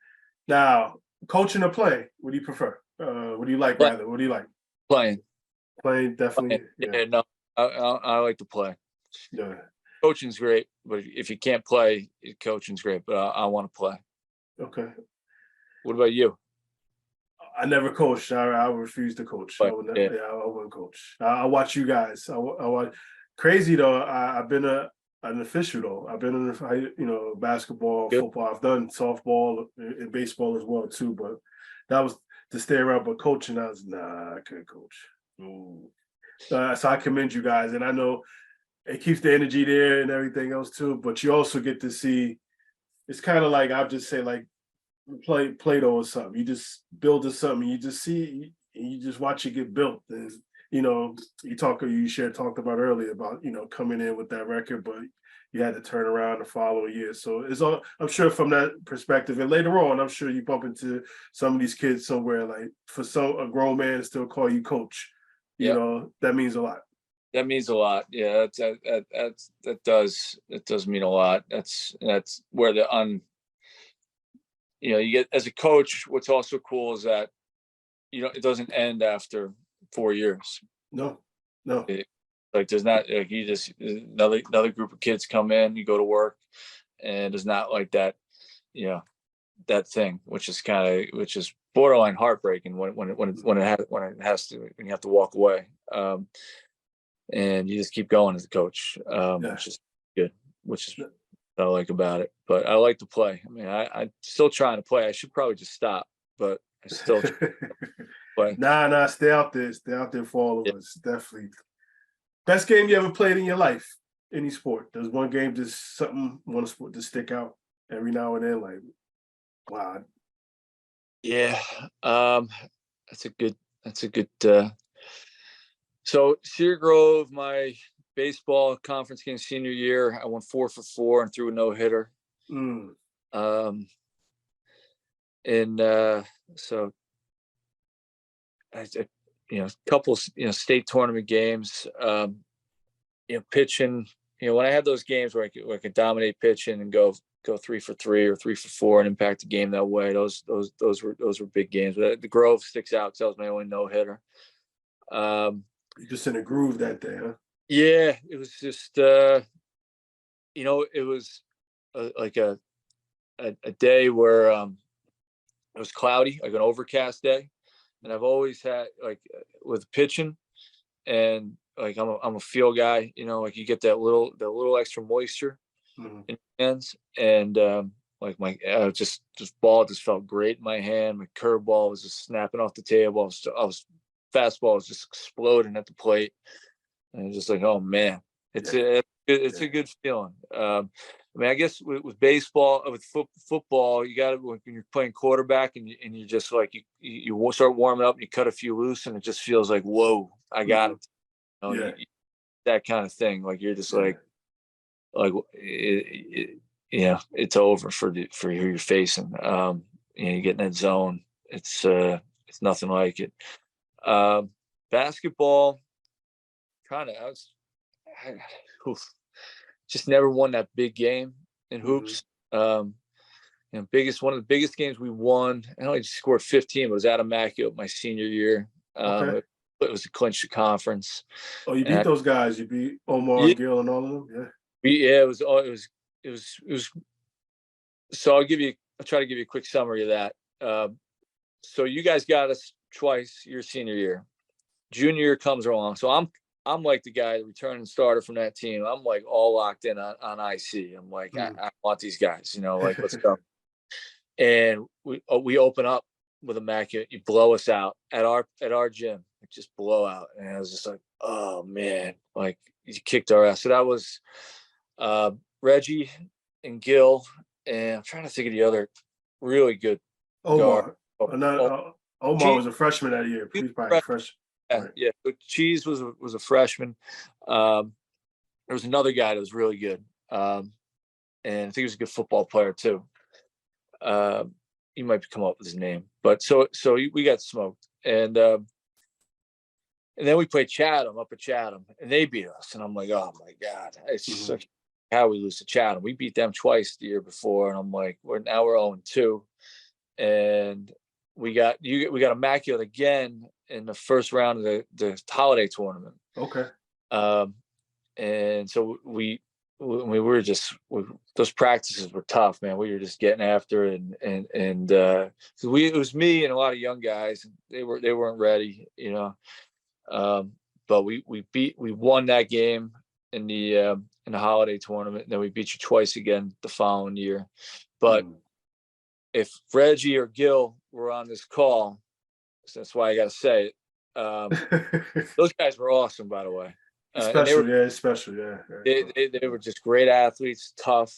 Now, coaching or play, what do you prefer? What do you like, Play- rather? What do you like? Playing. Playing, definitely. Yeah, Yeah, no, I like to play. yeah. Coaching's great, but if you can't play, coaching's great. But I want to play. Okay. What about you? I never coached. I refuse to coach. I But would never, yeah, yeah, I wouldn't coach. I watch you guys. I watch. Crazy though. I've been an official though. I've been in basketball, good. football. I've done softball and baseball as well too. But that was to stay around. But coaching, I was I couldn't coach. Ooh. So I commend you guys, and I know it keeps the energy there and everything else too. But you also get to see. It's kind of like I'll just say like Play-Doh or something. You just build something. You just see. You just watch it get built. And you talked about earlier about coming in with that record, but you had to turn around the following year. So it's all. I'm sure from that perspective, and later on, I'm sure you bump into some of these kids somewhere. Like for a grown man to still call you coach, Yeah, that means a lot. that means a lot. Yeah, that does mean a lot. That's where you get as a coach. What's also cool is that it doesn't end after 4 years. No, no. Like there's not like you just another group of kids come in, you go to work, and it's not like that. That thing, which is borderline heartbreaking when you have to walk away. And you just keep going as a coach, Yeah. which is good, which is what I like about it. But I like to play. I mean, I'm still trying to play. I should probably just stop, but I still play. Nah. Stay out there. Stay out there for all of us. Definitely. Best game you ever played in your life? Any sport? There's one game, just something, one sport to stick out every now and then. Like, wow. Yeah, that's a good. That's a good. So Cedar Grove, my baseball conference game senior year, I went 4 for 4 and threw a no hitter. Mm. And so a couple state tournament games, pitching, when I had those games where I could dominate pitching and go 3 for 3 or 3 for 4 and impact the game that way. Those were big games. But the Grove sticks out because that was my only no hitter. Just in a groove that day, huh? Yeah, it was just it was like a day where it was cloudy, like an overcast day, and I've always had like with pitching, and like I'm a feel guy, like you get that little extra moisture Mm-hmm. in your hands, and like my just ball just felt great in my hand. My curveball was just snapping off the table. I was fastball was just exploding at the plate, and I was just like, oh man, it's a good feeling. I mean, I guess with baseball, with football, you got to when you're playing quarterback and you're just like you start warming up and you cut a few loose and it just feels like whoa, I got it. That kind of thing. Like you're just like it's over for who you're facing. You get in that zone. It's nothing like it. Basketball, kind of. Just never won that big game in hoops. One of the biggest games we won. I only scored 15, but it was at Immaculate my senior year. Okay. It was to clinch the conference. Oh, you beat those guys. You beat Omar and Gil and all of them. Yeah. It was. So I'll try to give you a quick summary of that. So you guys got us twice your senior year. Junior year comes along. So I'm like the guy, the returning starter from that team. I'm like all locked in on IC. I'm like, I want these guys, like let's go. And we open up with Immaculate. You blow us out at our gym, just blow out. And I was just like, oh man, like you kicked our ass. So that was Reggie and Gil, and I'm trying to think of the other really good Omar. guard. Omar was a freshman that year. He's probably a freshman. Right. yeah. But Cheese was a freshman. There was another guy that was really good, and I think he was a good football player too. You might come up with his name, but so we got smoked, and then we played Chatham up at Chatham, and they beat us, and I'm like, oh my god, it's just like how we lose to Chatham. We beat them twice the year before, and I'm like, we're 0-2, and we got immaculate again in the first round of the holiday tournament. Okay. And so we were just those practices were tough, man. We were just getting after it, and it was me and a lot of young guys. They weren't ready, you know. But we won that game in the holiday tournament, and then we beat you twice again the following year. But if Reggie or Gil were on this call, so that's why I got to say it. Those guys were awesome, by the way. Special. They were just great athletes, tough.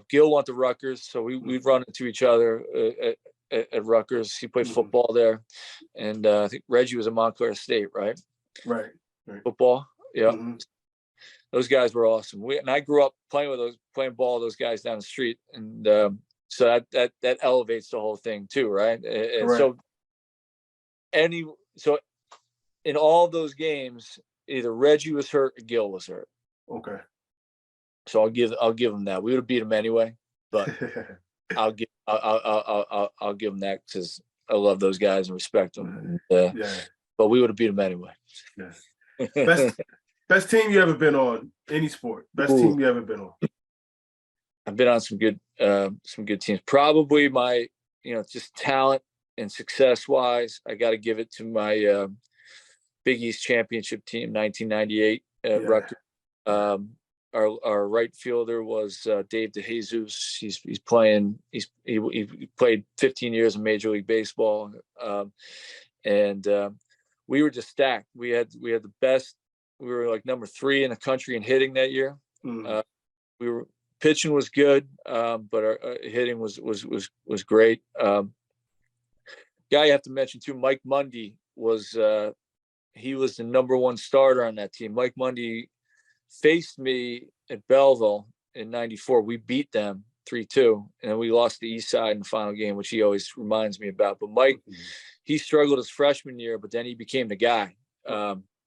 Gil went to Rutgers, so we'd run into each other at Rutgers. He played football there, and I think Reggie was at Montclair State, right? Right. Football, yeah. Those guys were awesome. And I grew up playing ball with those guys down the street, and so that elevates the whole thing too, right? And so in all those games, either Reggie was hurt or Gil was hurt. Okay. So I'll give him that. We would have beat him anyway, but I'll give him that because I love those guys and respect them. But we would have beat him anyway. Yeah. Best team you ever been on? Any sport? Best team you ever been on? I've been on some good teams. Probably my, just talent and success wise, I got to give it to my Big East championship team, 1998 at Rutgers. Our right fielder was Dave DeJesus. He played 15 years in Major League Baseball, and we were just stacked. We had the best. We were like number 3 in the country in hitting that year. Pitching was good, but our hitting was great. Guy you have to mention too, Mike Mundy was. He was the number 1 starter on that team. Mike Mundy faced me at Belleville in '94. We beat them 3-2, and we lost the East Side in the final game, which he always reminds me about. But Mike, he struggled his freshman year, but then he became the guy.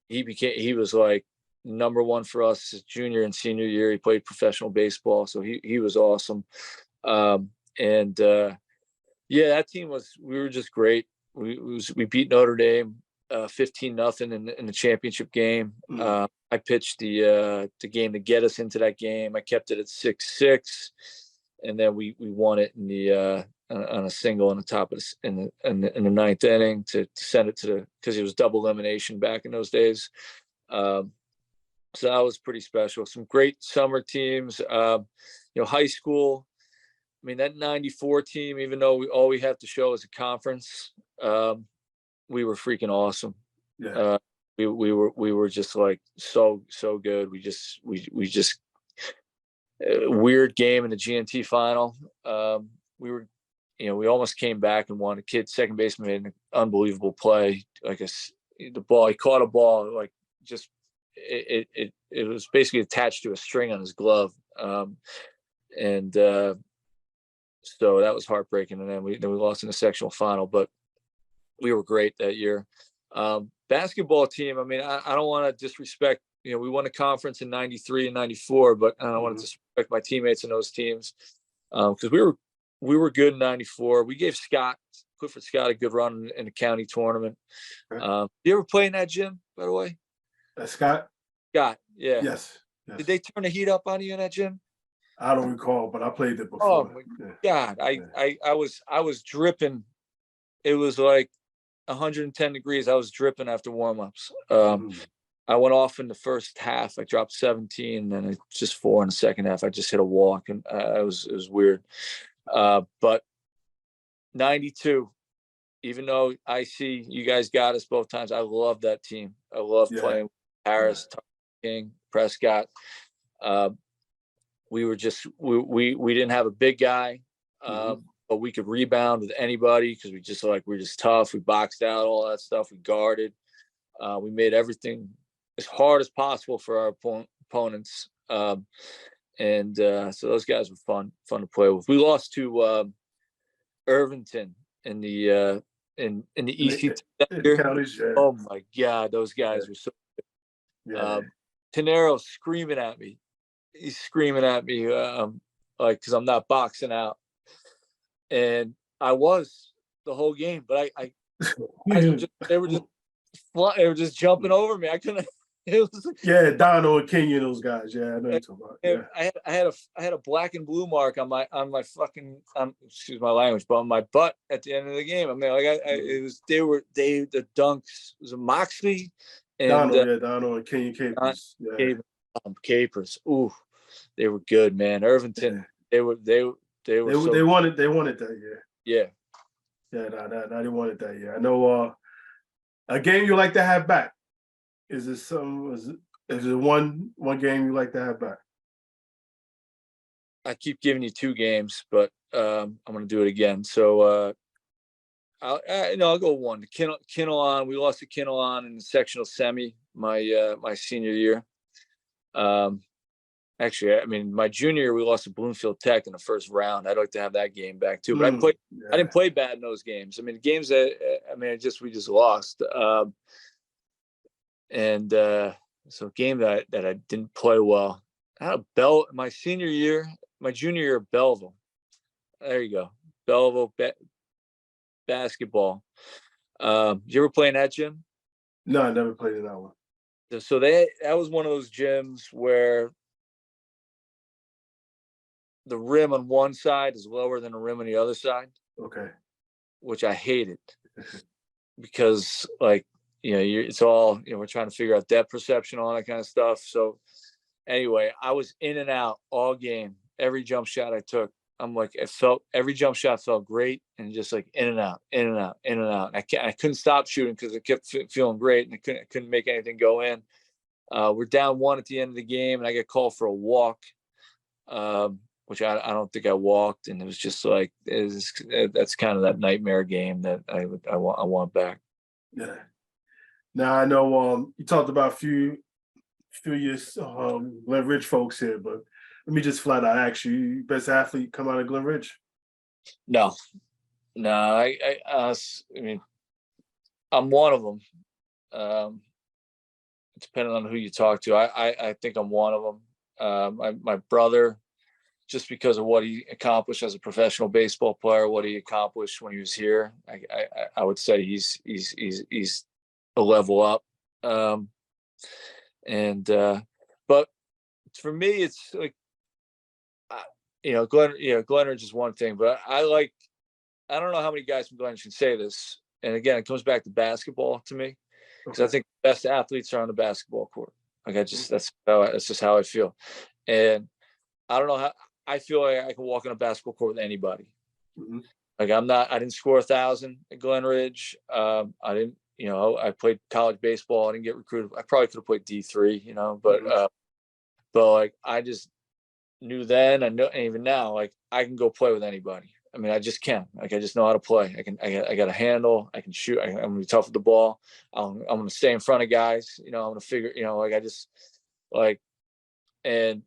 He was like number 1 for us his junior and senior year. He played professional baseball, so he was awesome. That team we were just great. We beat Notre Dame 15-0 in the championship game. I pitched the game to get us into that game. I kept it at 6-6, and then we won it in the on a single on the top of in the 9th inning to send it because it was double elimination back in those days. So that was pretty special. Some great summer teams. High school. I mean, that '94 team, even though all we have to show is a conference, we were freaking awesome. Yeah. We were just like so good. We just weird game in the GNT final. We almost came back and won. A kid, second baseman, made an unbelievable play. The ball, he caught a ball like just it was basically attached to a string on his glove. So that was heartbreaking. And then we lost in the sectional final, but we were great that year. Basketball team, I mean, I don't want to disrespect, we won a conference in '93 and '94, but I don't want to disrespect my teammates in those teams. Because we were good in '94. We gave Clifford Scott a good run in the county tournament. You ever play in that gym, by the way? Scott? Scott, yeah. Yes. Did they turn the heat up on you in that gym? I don't recall, but I played it before. Oh my God. I was dripping. It was like 110 degrees. I was dripping after warm-ups. I went off in the first half. I dropped 17, and then just 4 in the second half. I just hit a walk, and it was weird. But 92, even though I see you guys got us both times, I love that team. I love playing with Harris, King, Prescott. We were just we didn't have a big guy, but we could rebound with anybody because we're just tough. We boxed out all that stuff. We guarded. We made everything as hard as possible for our opponents. So those guys were fun to play with. We lost to Irvington in the ECT that year. Counties, yeah. Oh my God, those guys were so good. Yeah. Tenero screaming at me. He's screaming at me, like, because I'm not boxing out. And I was the whole game, but they were just jumping over me. I couldn't. It was Yeah, Dono and King and those guys. Yeah, I know you're talking about. Yeah. I had a black and blue mark on my fucking excuse my language, but on my butt at the end of the game. I mean, like it was the dunks was a Moxley and Dono and King Capers. Yeah. Capers. Ooh, they were good, man. Irvington. Yeah. They won it that year. Yeah. Yeah, no, they won it that year. I know a game you like to have back. Is it one game you like to have back? I keep giving you 2 games, but I'm gonna do it again. So I'll go one. The Kinnelon, we lost to Kinnelon in the sectional semi my senior year. Actually, I mean, my junior year we lost to Bloomfield Tech in the first round. I'd like to have that game back too. But I didn't play bad in those games. I mean, games that we just lost. So a game that I didn't play well. I had my junior year, Belleville. There you go. Belleville basketball. You ever play in that gym? No, I never played in that one. So that was one of those gyms where the rim on one side is lower than the rim on the other side. Okay. Which I hated because, like, it's all, we're trying to figure out depth perception, all that kind of stuff. So anyway, I was in and out all game. Every jump shot I took, every jump shot felt great, and just like in and out, in and out, in and out. And I couldn't stop shooting because I kept feeling great, and I couldn't make anything go in. We're down 1 at the end of the game, and I get called for a walk, which I don't think I walked, and it was just like that's kind of that nightmare game that I want back. Yeah. Now I know you talked about a few years Glen Ridge folks here, but let me just flat out ask you: best athlete come out of Glen Ridge? No. I mean, I'm one of them. Depending on who you talk to, I think I'm one of them. My brother, just because of what he accomplished as a professional baseball player, what he accomplished when he was here, I would say he's a level up. But for me, it's like, Glen Ridge is one thing, but I don't know how many guys from Glen Ridge can say this. And again, it comes back to basketball to me, because I think the best athletes are on the basketball court. Like that's just how I feel. And I don't know how I feel like I can walk on a basketball court with anybody. Mm-hmm. Like I didn't score 1,000 at Glen Ridge. I didn't, I played college baseball. I didn't get recruited. I probably could have played D3, but like I just knew then, I know, and even now, like I can go play with anybody. I mean, I just can. Like I just know how to play. I got a handle. I can shoot. I'm gonna be tough with the ball. I'm gonna stay in front of guys. I'm gonna figure. Like I just like, and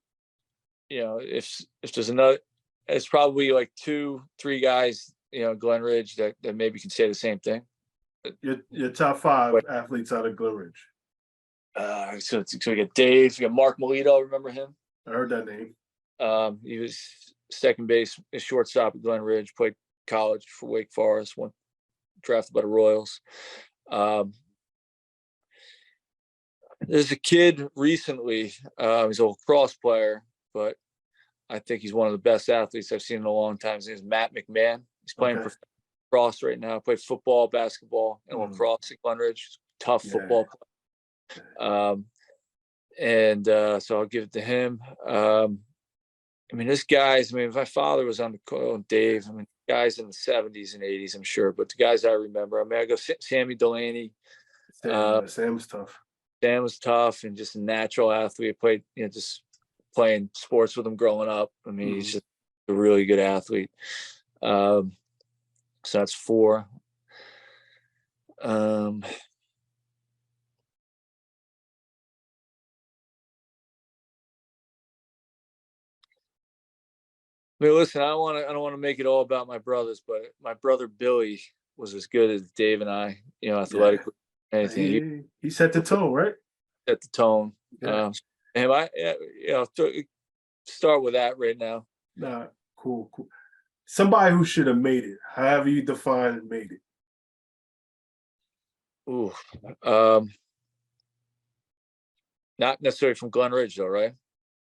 if there's another, it's probably like 2-3 guys, Glen Ridge that maybe can say the same thing. Your top 5 athletes out of Glen Ridge. So we got Dave. We got Mark Melito. Remember him? I heard that name. He was second base, shortstop at Glen Ridge. Played college for Wake Forest. Went drafted by the Royals. There's a kid recently. He's a lacrosse player, but I think he's one of the best athletes I've seen in a long time. His name is Matt McMahon. He's playing for lacrosse right now. Played football, basketball, and lacrosse at Glen Ridge. Tough football player. So I'll give it to him. I mean, this guy's, if my father was on the call, Dave, guys in the 70s and 80s, I'm sure, but the guys I remember, I go Sammy Delaney. Sam was tough. Sam was tough and just a natural athlete. I played, just playing sports with him growing up. He's just a really good athlete. So that's 4. I mean, listen, I don't want to make it all about my brothers, but my brother Billy was as good as Dave and I, athletically, anything. He set the tone, right? Set the tone. Yeah. And start with that right now. Nah, cool. Somebody who should have made it, however you define made it. Ooh, not necessarily from Glen Ridge, though, right?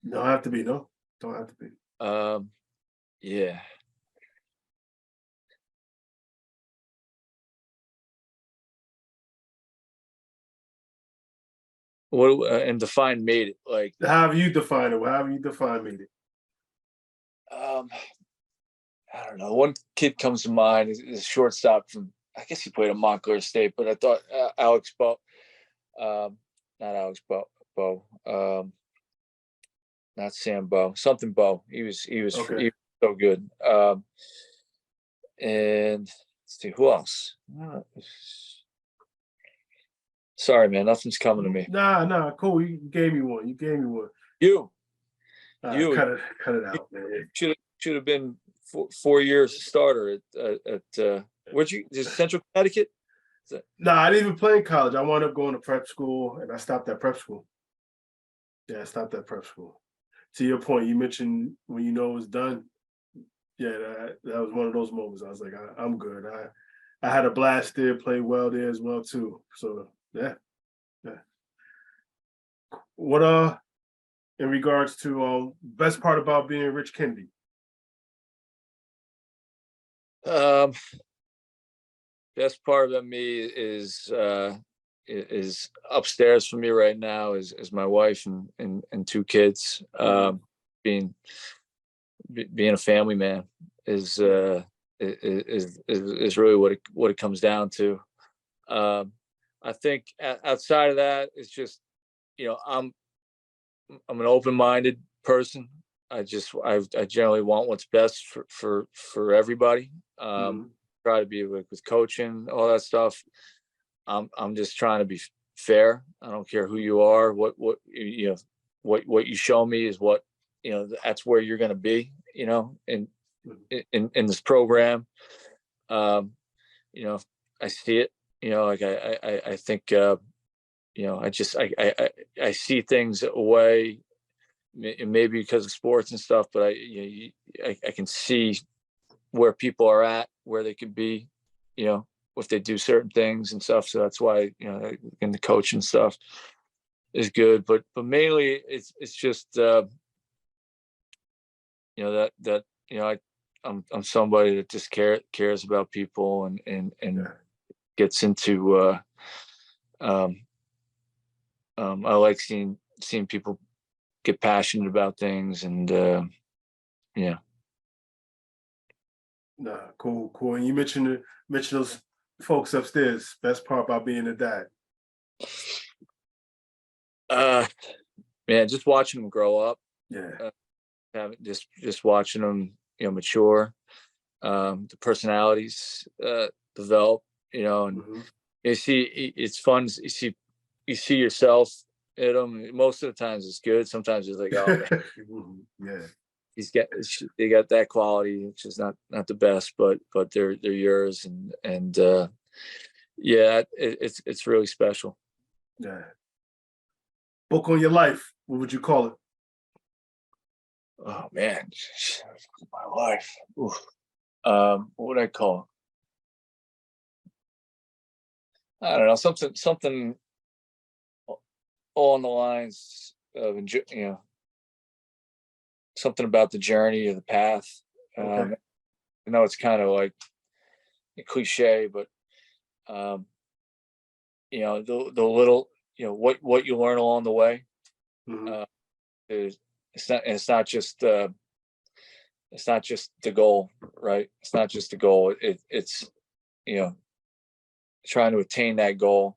Don't have to be, no. Don't have to be. Yeah. What and define made it like? However you define it, however you define made it. I don't know. One kid comes to mind is shortstop from. I guess he played at Montclair State, but I thought Alex Bow, not Alex Bow, not Sam Bow, something Bow. He was so good. And let's see who else. Sorry, man, nothing's coming to me. Nah, cool. You gave me one. You cut it out, man. Should have been 4 years starter at where'd you Central Connecticut? Nah, I didn't even play in college. I wound up going to prep school, and I stopped at prep school. Yeah, I stopped at prep school. To your point, you mentioned when you know it was done. Yeah, that was one of those moments. I was like, I'm good. I had a blast there, played well there as well too. So yeah. What in regards to best part about being Rich Kennedy? Best part about me is upstairs for me right now is my wife and 2 kids. Being a family man is really what it comes down to. I think outside of that, it's just I'm an open-minded person. I generally want what's best for everybody. Try to be with coaching, all that stuff. I'm just trying to be fair. I don't care who you are. What you show me is what that's where you're going to be. In this program. I see it. Like I think I see things away, maybe because of sports and stuff, but I can see where people are at, where they could be, if they do certain things and stuff. So that's why, in the coaching stuff is good, but mainly it's just, I'm somebody that just cares about people and gets into, I like seeing people get passionate about things and, yeah. Nah, cool. And you mentioned those folks upstairs. Best part about being a dad. Man, just watching them grow up. Yeah. Just watching them, mature. The personalities develop. And you see, it's fun. You see yourself in them. Most of the times, it's good. Sometimes it's like, oh, yeah. They got that quality, which is not the best, but they're yours, and yeah, it's really special. Yeah. Book on your life. What would you call it? Oh man, my life. Oof. What would I call it? I don't know, something along the lines of something about the journey or the path. Okay. I know it's kind of like a cliche, but the little, what you learn along the way. It's not just the goal, right? It's not just the goal. It's trying to attain that goal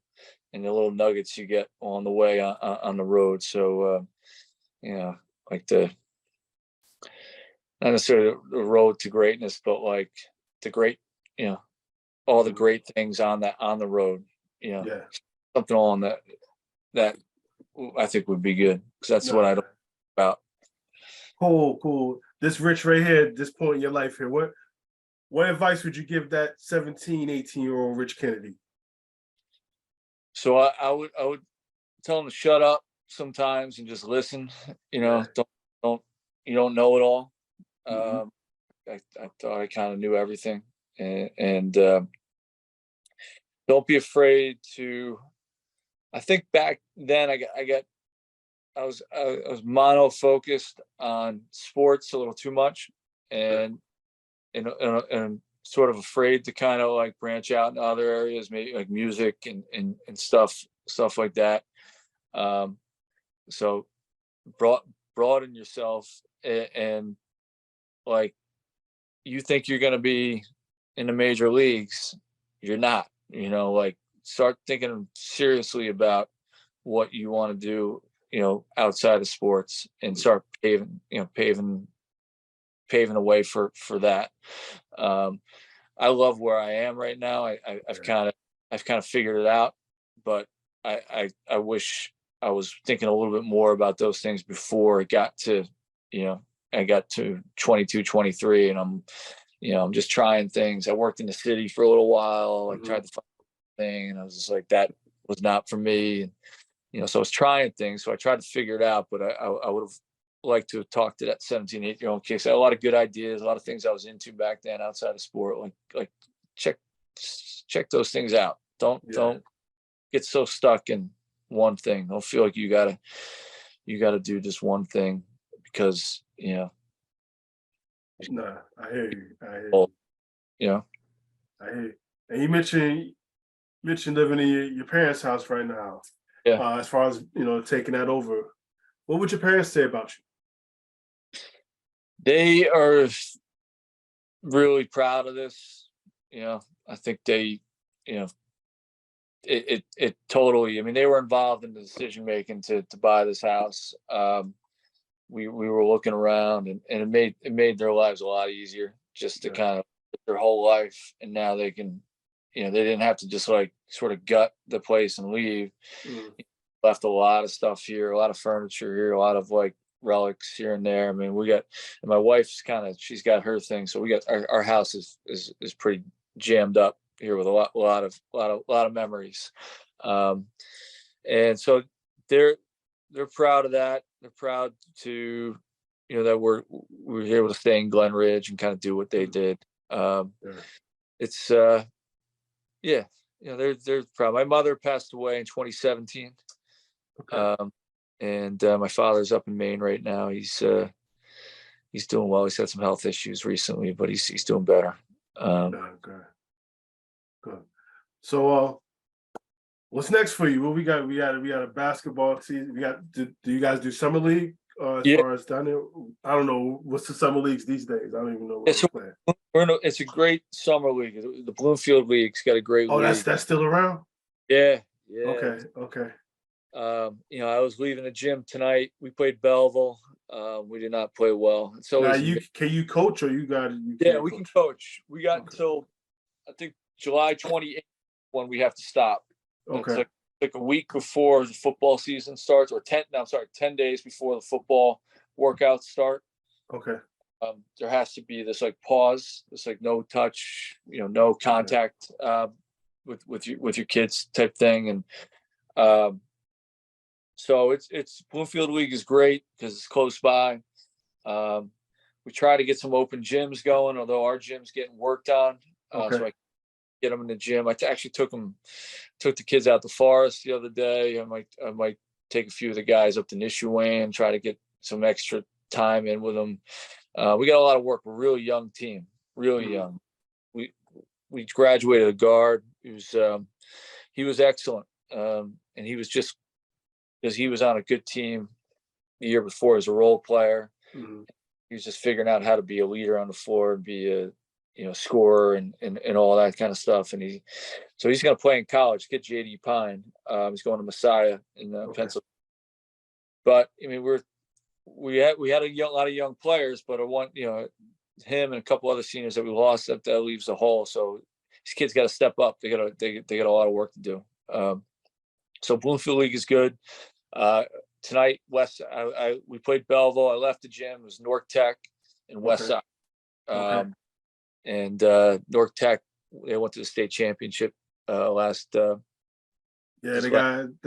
and the little nuggets you get on the way on the road. So like not necessarily the road to greatness, but like the great, all the great things on the road, something on that I think would be good, because that's what I don't about. Cool. this Rich right here, at this point in your life here, what advice would you give that 17, 18-year-old Rich Kennedy? So I would tell him to shut up sometimes and just listen. Yeah. Don't you don't know it all. Mhm. I thought I kind of knew everything, and don't be afraid to. I think back then I was mono focused on sports a little too much, and and sort of afraid to kind of like branch out in other areas, maybe like music and stuff like that. Um, so broaden yourself, and like you think you're going to be in the major leagues, you're not. Like start thinking seriously about what you want to do, outside of sports, and start paving the way for that. Um, I love where I am right now. I've kind of figured it out, but I wish I was thinking a little bit more about those things before it got to, I got to 22, 23, and I'm just trying things. I worked in the city for a little while. I tried to find a thing, and I was just like, that was not for me. And, so I was trying things. So I tried to figure it out, but I would have liked to have talked to that 17, 8-year-old kid. I had a lot of good ideas, a lot of things I was into back then outside of sport. Like check those things out. Don't get so stuck in one thing. Don't feel like you gotta do just one thing because Nah, I hear you. I hear well, you. I hear you. And you mentioned living in your parents' house right now. yeah. As far as taking that over, what would your parents say about They are really proud of this. I think they, you know, it totally. I mean, they were involved in the decision making to buy this house. We were looking around, and it made their lives a lot easier just to you? kind of their whole life, and now they can, they didn't have to just like sort of gut the place and leave. Mm, Left a lot of stuff here, a lot of furniture here, a lot of like relics here and there. I mean, and my wife's she's got her thing, so we got our house is pretty jammed up here with a lot of memories. Um, and so they're they're proud of that. They're proud to, that we were able to stay in Glen Ridge and kind of do what they mm, did. yeah. It's yeah, they're proud. My mother passed away in 2017. Okay. Um, and my father's up in Maine right now. He's doing well. He's had some health issues recently, but he's doing better. No, good. Good. So, what's next for you? What we got? We got a basketball season. Do you guys do summer league? As Yeah, far as down there, I don't know what's the summer leagues these days. I don't even know what it's we're playing. it's a great summer league. The Bloomfield League's got a great Oh, that's league. that's still around. Yeah, yeah. Okay, okay. I was leaving the gym tonight. We played Belleville. We did not play well. It's Now always can you coach or you yeah. can't We can coach? coach. We got Okay, until I think July 28th when we have to stop. It's okay, like a week before the football season starts, or 10. No, I'm sorry, 10 days before the football workouts start. okay, There has to be this like pause, this like no touch, no okay. contact with your kids type thing, and um, so it's Bloomfield League is great because it's close by. Um, we try to get some open gyms going, although our gym's getting worked on, Okay. so I get them in the gym. I actually took the kids out to Forest the other day. I might take a few of the guys up to Nishuane and try to get some extra time in with them. We got a lot of work. We're a really young team, really Mhm. young. We we graduated a guard. He was excellent, and he was just because he was on a good team the year before as a role player. Mhm. He was just figuring out how to be a leader on the floor and be a scorer and all that kind of stuff. And he's going to play in college. Get JD Pine. He's going to Messiah in Okay. Pennsylvania. But I mean, we had lot of young players, but him and a couple other seniors that we lost, that leaves a hole. So these kids got to step up. They got a lot of work to do. So Bloomfield League is good. Tonight, we played Belleville. I left the gym. It was North Tech, West Okay. Side. Okay. And North Tech, they went to the state championship last. Yeah, this they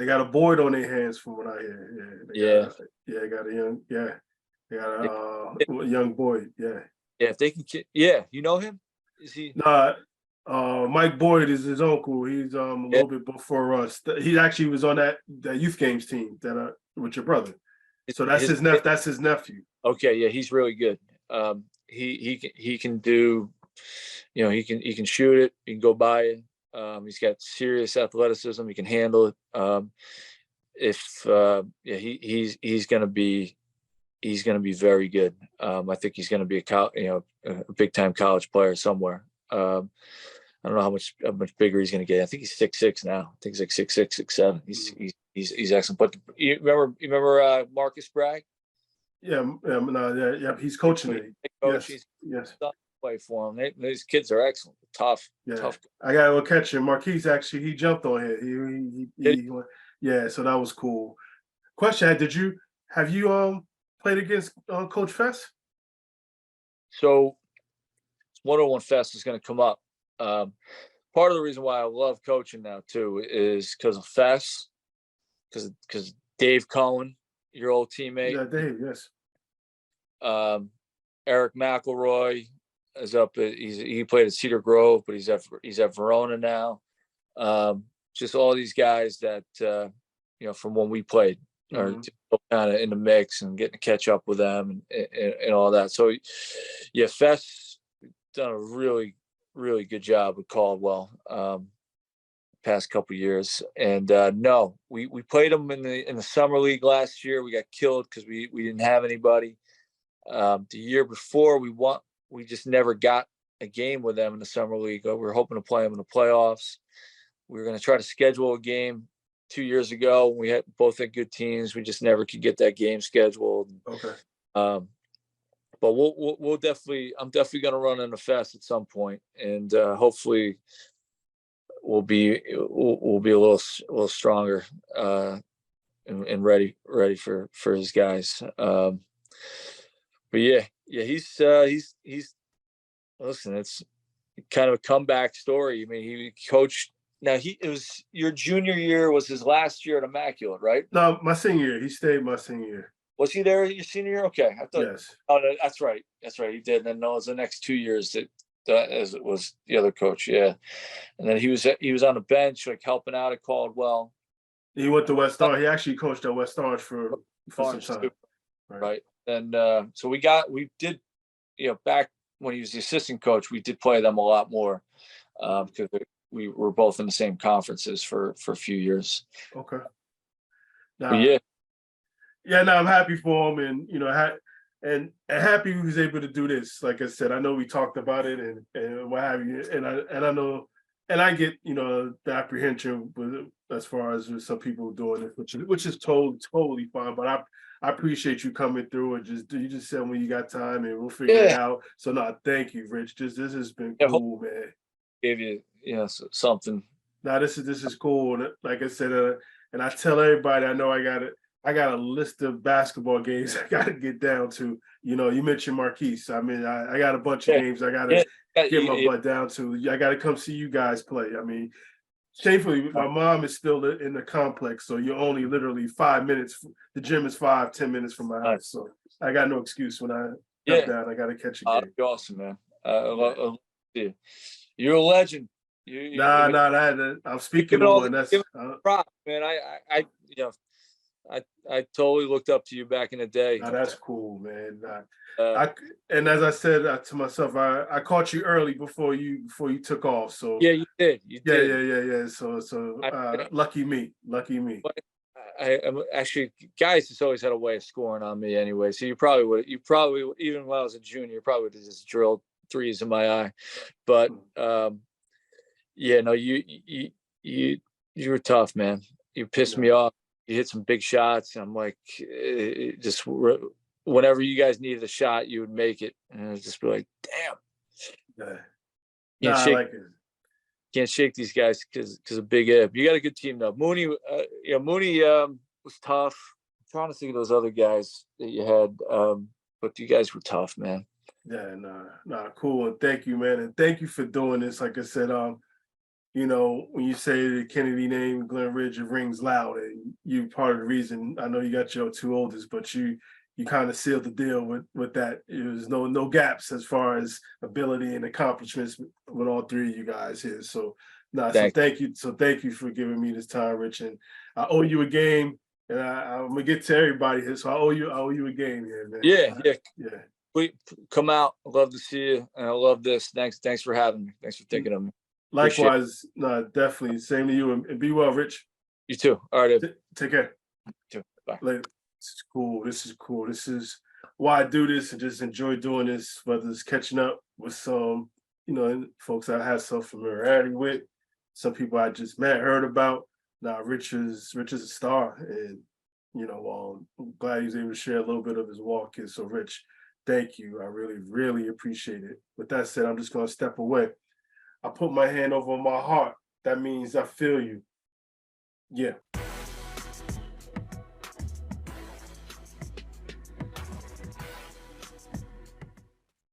got a Boyd on their hands from what I hear. Yeah. They got a young they got Yeah. a young Boyd. Yeah. Yeah, if they can, yeah, you know him? Is he? Nah, Mike Boyd is his uncle. He's a Yeah, little bit before us. He actually was on that youth games team that with your brother. So that's his, that's his nephew. okay, yeah, he's really good. He can do, he can shoot it. He can go by it. He's got serious athleticism. He can handle it. If yeah, he's gonna be very good. I think he's gonna be a big time college player somewhere. I don't know how much bigger he's gonna get. I think he's 6'6" now. I think he's like 6'6", 6'7". He's excellent. But you remember Marcus Bragg? Yeah, no, yeah. He's coaching Head it. coach. Yes, He's yes, done play for him. These kids are excellent. Tough, yeah. tough. I gotta go catch him. Marquise actually he jumped on here. Yeah, so that was cool. Question: have you played against Coach Fest? So 101 Fest is going to come up. Part of the reason why I love coaching now too is because of Fest, because Dave Cohen, your old teammate, Yeah, Dave. Yes. Eric McElroy is up. He played at Cedar Grove, but he's at Verona now. Just all these guys that from when we played are kind of in the mix and getting to catch up with them and all that. So yeah, Fest done a really good job with Caldwell past couple years. And no, we played them in the summer league last year. We got killed because we didn't have anybody. The year before we just never got a game with them in the summer league. We were hoping to play them in the playoffs. We were going to try to schedule a game 2 years ago. We had good teams. We just never could get that game scheduled. Okay. But we'll definitely. I'm definitely going to run in the Fest at some point, and hopefully we'll be a little stronger and ready for his guys. But yeah, he's listen. It's kind of a comeback story. I mean, he coached. Now it was your junior year was his last year at Immaculate, right? No, my senior year. He stayed my senior year. Was he there your senior year? Okay, I thought. Yes. Oh, no, that's right. He did. And then no, it was the next 2 years that as it was the other coach. Yeah, and then he was on the bench like helping out at Caldwell. He went to West Orange. He actually coached at West Orange for some time. Right. And so we did, back when he was the assistant coach, we did play them a lot more because we were both in the same conferences for a few years. Okay. But yeah. Yeah, no, I'm happy for him, and and happy he was able to do this. Like I said, I know we talked about it and what have you, and I know, and I get the apprehension with as far as some people doing it, which is totally fine. But I appreciate you coming through and you just said when you got time and we'll figure it out. So no, thank you, Rich. This has been cool, man. Gave you something. Now this is cool. And like I said, and I tell everybody I know I got a list of basketball games I got to get down to. You mentioned Marquise. I mean, I got a bunch of games I got to get my butt down to. I got to come see you guys play. I mean, shamefully, my mom is still in the complex, so you're only literally 5 minutes. The gym is 5-10 minutes from my house, so I got no excuse when I come down. I got to catch a game. That'd be awesome, man. You're a legend. I'm speaking to one. That's prop, man. I totally looked up to you back in the day. That's cool, man. And as I said to myself, I caught you early before you took off. So yeah, you did. Yeah. So lucky me. I'm actually, guys just always had a way of scoring on me anyway. So you probably even when I was a junior, you probably would have just drilled threes in my eye. But yeah, no, you were tough, man. You pissed me off. You hit some big shots. And I'm like, just whenever you guys needed a shot, you would make it. And I was just be like, damn. Yeah. Can't shake these guys because of Big Ib. You got a good team though. Mooney, Mooney was tough. I'm trying to think of those other guys that you had, but you guys were tough, man. Yeah, nah, cool. And thank you, man. And thank you for doing this. Like I said, you know, when you say the Kennedy name, Glen Ridge, it rings loud. And you part of the reason. I know you got your two oldest, but you kind of sealed the deal with that. There's no gaps as far as ability and accomplishments with all three of you guys here. So so Thanks. thank you. So thank you for giving me this time, Rich. And I owe you a game. And I'm gonna get to everybody here. So I owe you a game here, man. Yeah, yeah. Yeah. We come out. I'd love to see you. And I love this. Thanks for having me. Thanks for thinking of me. Appreciate it. Likewise, no, definitely. Same to you, and be well, Rich. You too. All right. Take care. You too. Bye. Later. This is cool. This is cool. This is why I do this and just enjoy doing this, whether it's catching up with some, you know, folks I had some familiarity with, some people I just met, heard about. Now, Rich is a star, and you know, I'm glad he's able to share a little bit of his walk here. So, Rich, thank you. I really, really appreciate it. With that said, I'm just gonna step away. I put my hand over my heart. That means I feel you. Yeah.